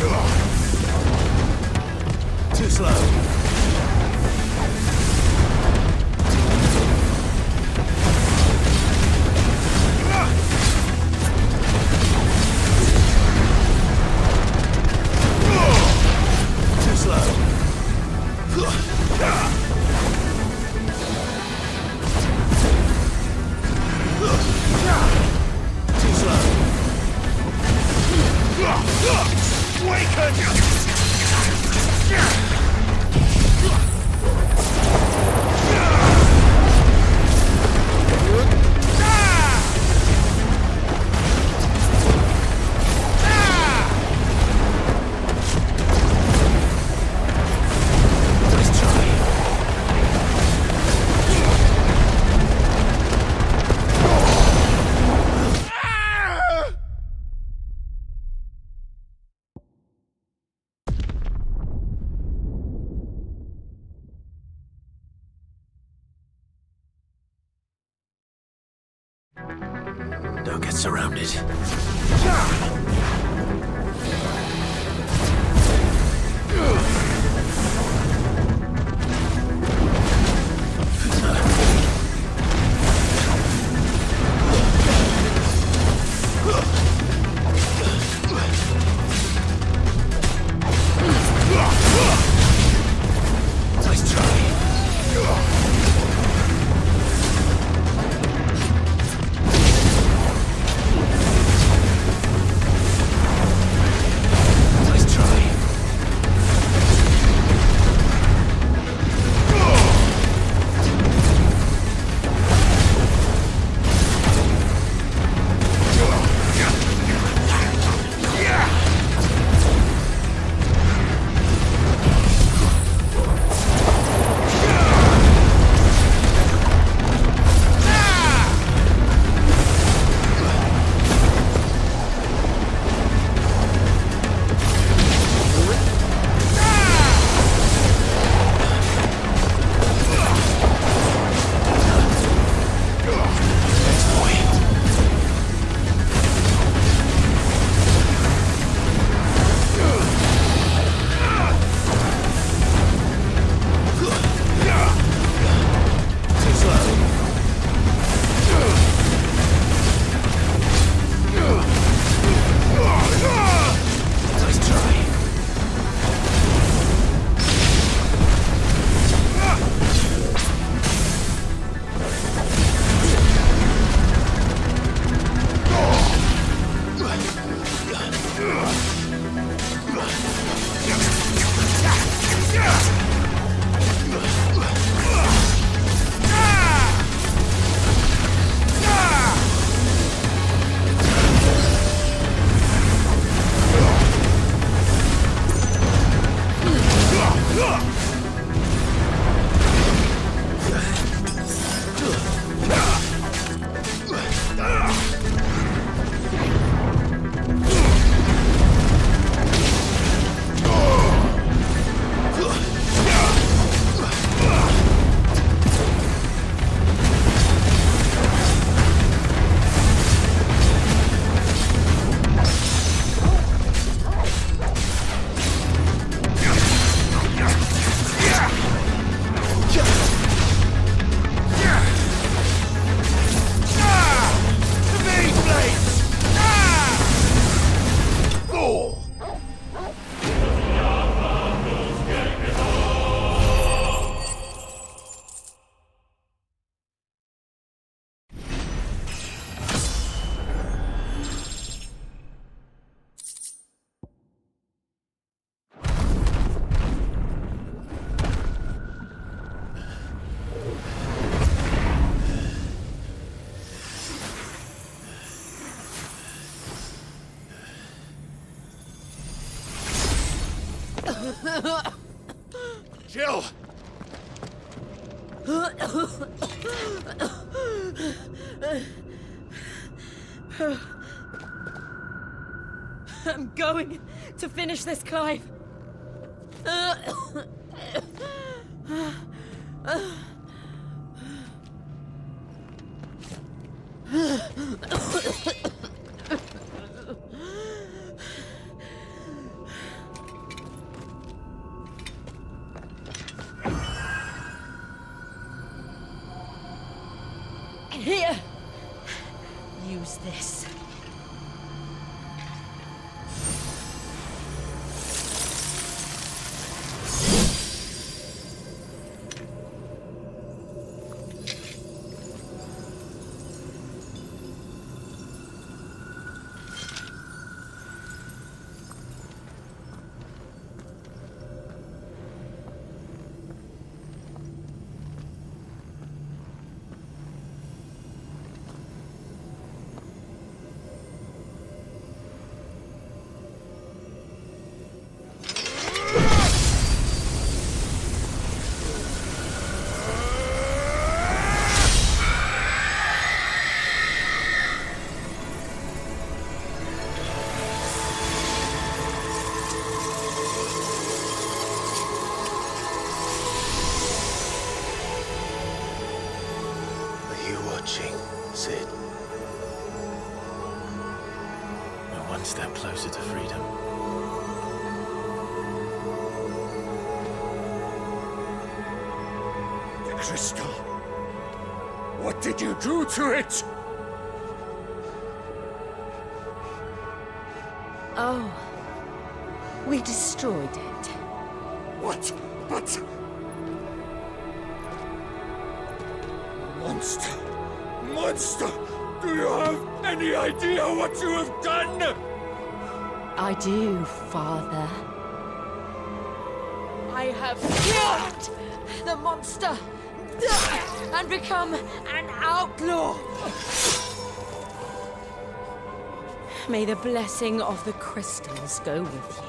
Too slow. Don't get surrounded. Nice try. Jill! I'm going to finish this, Clive. Here! Use this. Sid. We're one step closer to freedom. The crystal. What did you do to it? Oh. We destroyed it. What? But... Monster! Monster! Do you have any idea what you have done? I do, Father. I have killed the monster and become an outlaw. May the blessing of the crystals go with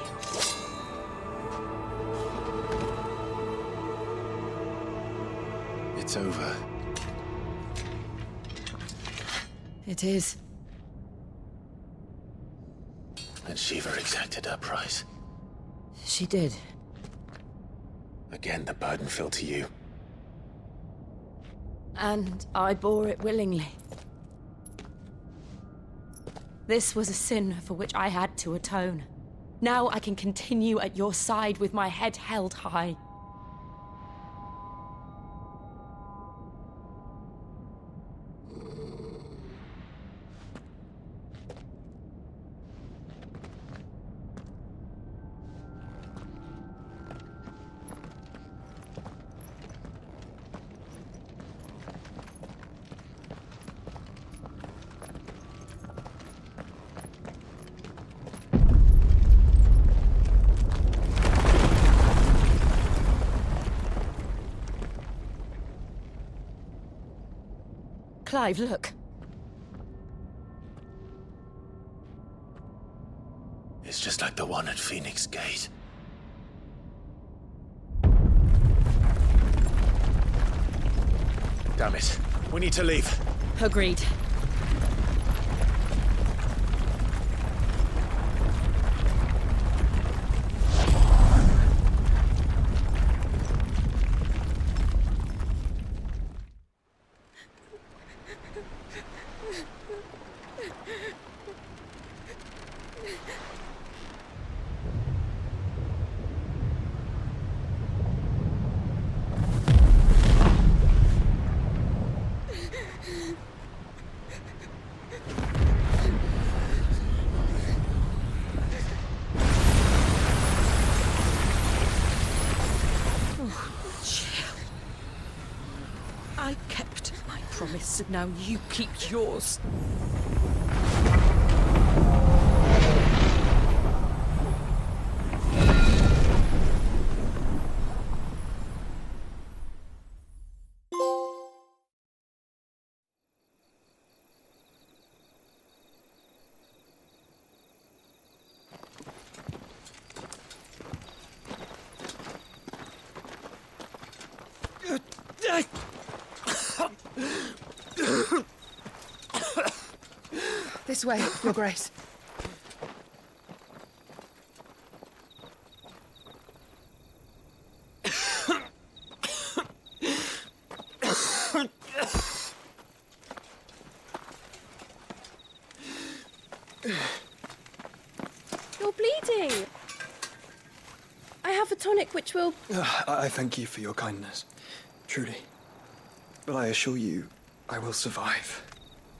you. It's over. It is. And Shiva exacted her price. She did. Again, the burden fell to you. And I bore it willingly. This was a sin for which I had to atone. Now I can continue at your side with my head held high. Clive, look. It's just like the one at Phoenix Gate. Damn it. We need to leave. Agreed. I kept my promise, and now you keep yours. This way, Your Grace. You're bleeding. I have a tonic which will... I thank you for your kindness, truly. But I assure you, I will survive.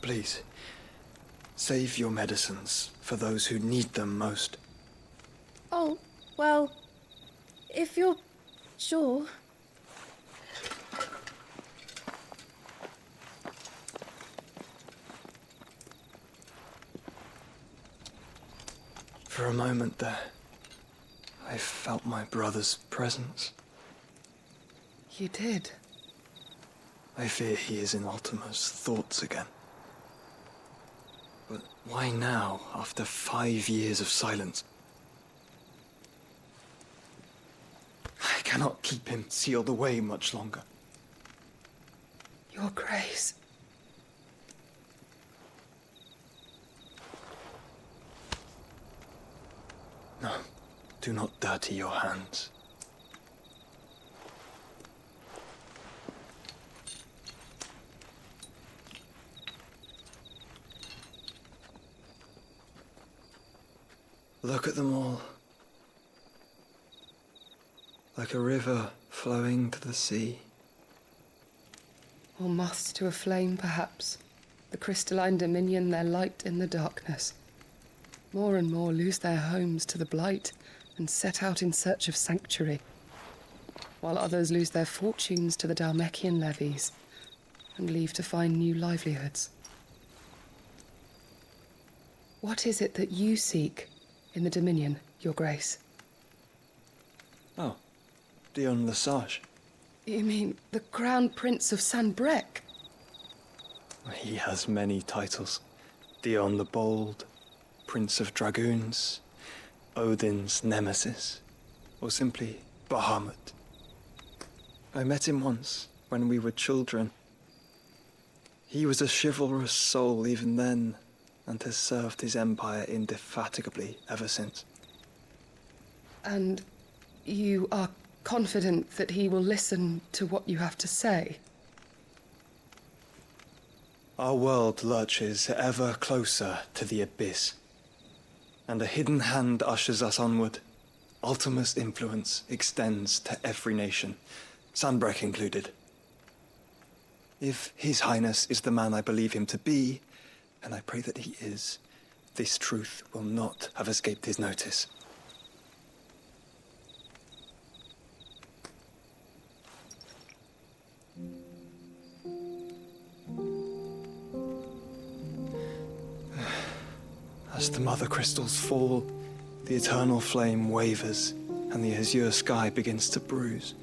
Please, save your medicines for those who need them most. Oh, well, if you're sure. For a moment there, I felt my brother's presence. You did? I fear he is in Ultima's thoughts again. But why now, after 5 years of silence? I cannot keep him sealed away much longer. Your Grace. No, do not dirty your hands. Look at them all. Like a river flowing to the sea. Or moths to a flame, perhaps. The crystalline dominion their light in the darkness. More and more lose their homes to the blight and set out in search of sanctuary, while others lose their fortunes to the Dhalmekian levies and leave to find new livelihoods. What is it that you seek in the Dominion, Your Grace? Oh, Dion Lesage. You mean the Crown Prince of Sanbreque? He has many titles. Dion the Bold, Prince of Dragoons, Odin's Nemesis, or simply Bahamut. I met him once, when we were children. He was a chivalrous soul even then, and has served his empire indefatigably ever since. And you are confident that he will listen to what you have to say? Our world lurches ever closer to the abyss, and a hidden hand ushers us onward. Ultima's influence extends to every nation, Sanbreque included. If His Highness is the man I believe him to be, and I pray that he is, this truth will not have escaped his notice. As the mother crystals fall, the eternal flame wavers, and the azure sky begins to bruise.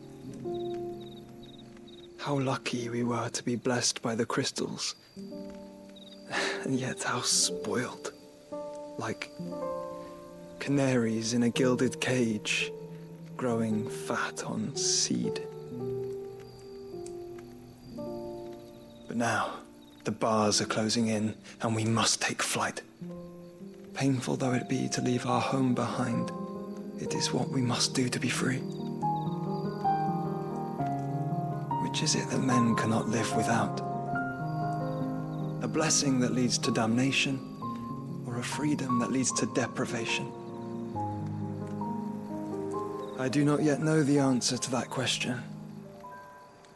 How lucky we were to be blessed by the crystals, and yet how spoiled. Like canaries in a gilded cage, growing fat on seed. But now, the bars are closing in, and we must take flight. Painful though it be to leave our home behind, it is what we must do to be free. Which is it that men cannot live without? A blessing that leads to damnation, or a freedom that leads to deprivation? I do not yet know the answer to that question.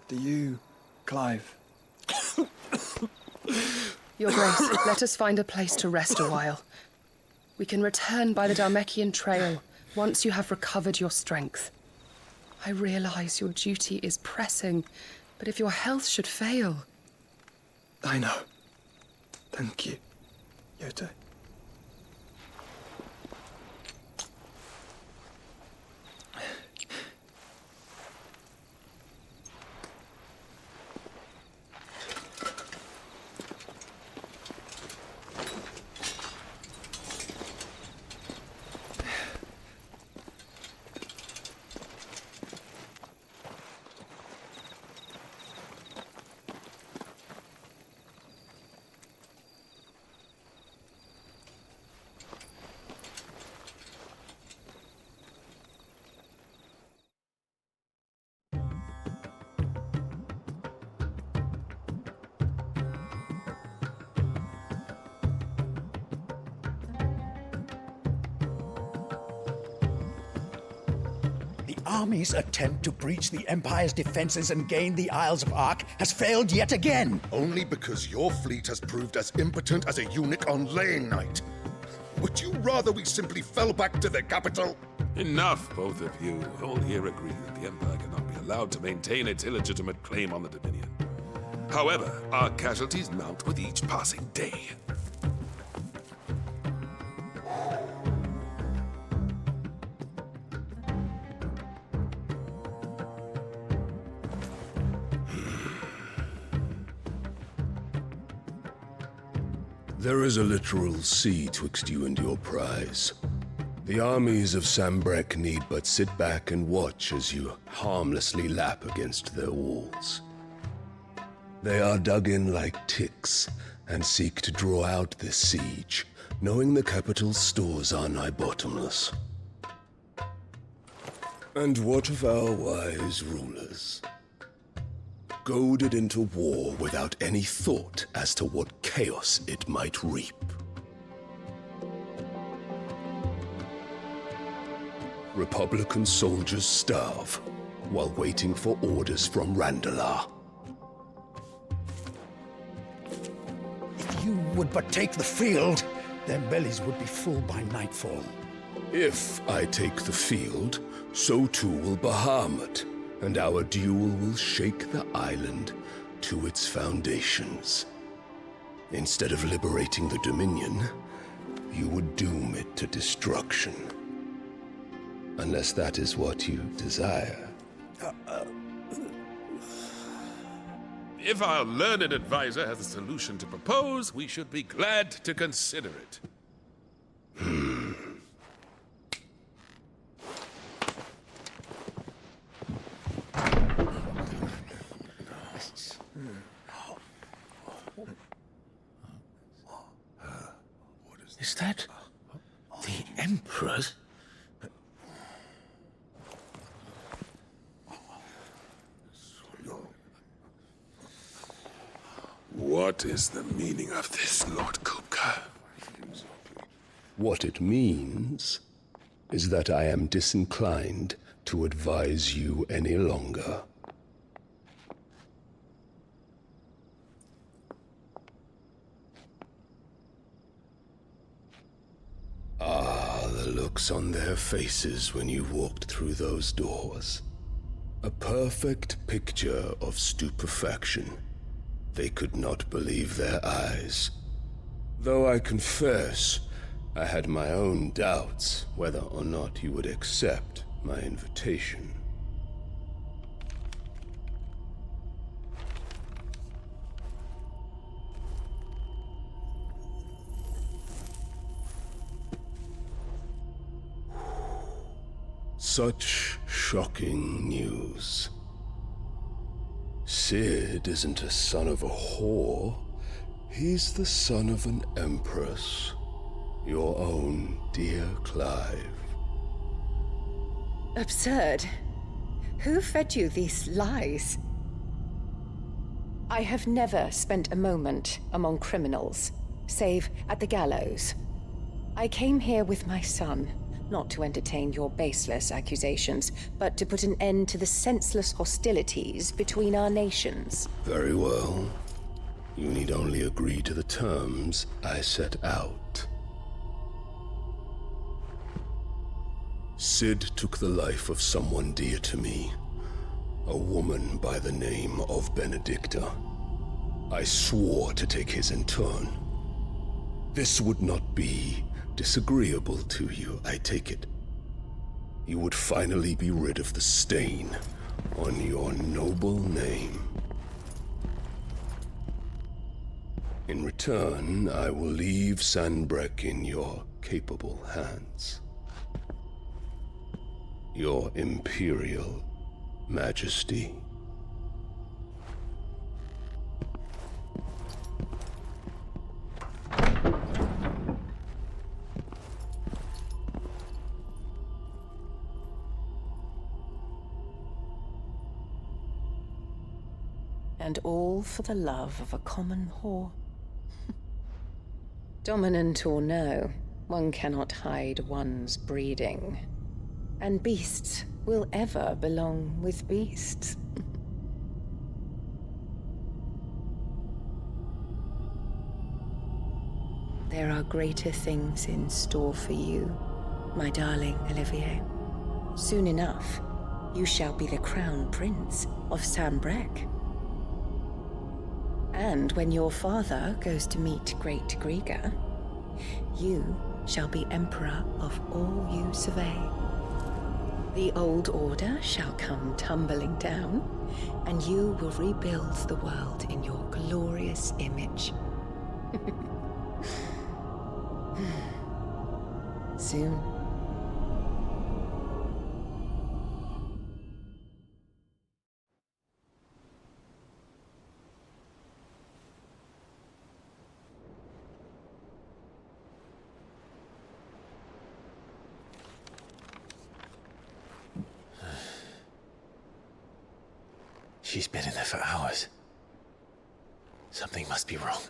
Do you, Clive? Your Grace, let us find a place to rest a while. We can return by the Dhalmekian trail once you have recovered your strength. I realize your duty is pressing, but if your health should fail... I know. Thank you, Yote. army's attempt to breach the Empire's defenses and gain the Isles of Ark has failed yet again. Only because your fleet has proved as impotent as a eunuch on laying night. Would you rather we simply fell back to the capital? Enough, both of you. All here agree that the Empire cannot be allowed to maintain its illegitimate claim on the Dominion. However, our casualties mount with each passing day. There is a literal sea twixt you and your prize. The armies of Sanbreque need but sit back and watch as you harmlessly lap against their walls. They are dug in like ticks and seek to draw out this siege, knowing the capital's stores are nigh bottomless. And what of our wise rulers? Goaded into war without any thought as to what chaos it might reap. Republican soldiers starve while waiting for orders from Randalar. If you would but take the field, their bellies would be full by nightfall. If I take the field, so too will Bahamut, and our duel will shake the island to its foundations. Instead of liberating the Dominion, you would doom it to destruction. Unless that is what you desire. If our learned advisor has a solution to propose, we should be glad to consider it. Is that the Emperor's? What is the meaning of this, Lord Kupka? What it means is that I am disinclined to advise you any longer. Ah, the looks on their faces when you walked through those doors. A perfect picture of stupefaction. They could not believe their eyes. Though I confess, I had my own doubts whether or not you would accept my invitation. Such shocking news. Sid isn't a son of a whore. He's the son of an empress. Your own dear Clive. Absurd. Who fed you these lies? I have never spent a moment among criminals, save at the gallows. I came here with my son, not to entertain your baseless accusations, but to put an end to the senseless hostilities between our nations. Very well. You need only agree to the terms I set out. Sid took the life of someone dear to me, a woman by the name of Benedicta. I swore to take his in turn. This would not be disagreeable to you, I take it. You would finally be rid of the stain on your noble name. In return, I will leave Sanbreque in your capable hands. Your Imperial Majesty. And all for the love of a common whore. Dominant or no, one cannot hide one's breeding. And beasts will ever belong with beasts. There are greater things in store for you, my darling Olivier. Soon enough, you shall be the crown prince of Sambrec. And when your father goes to meet Great Grieger, you shall be emperor of all you survey. The old order shall come tumbling down, and you will rebuild the world in your glorious image. Soon. She's been in there for hours. Something must be wrong.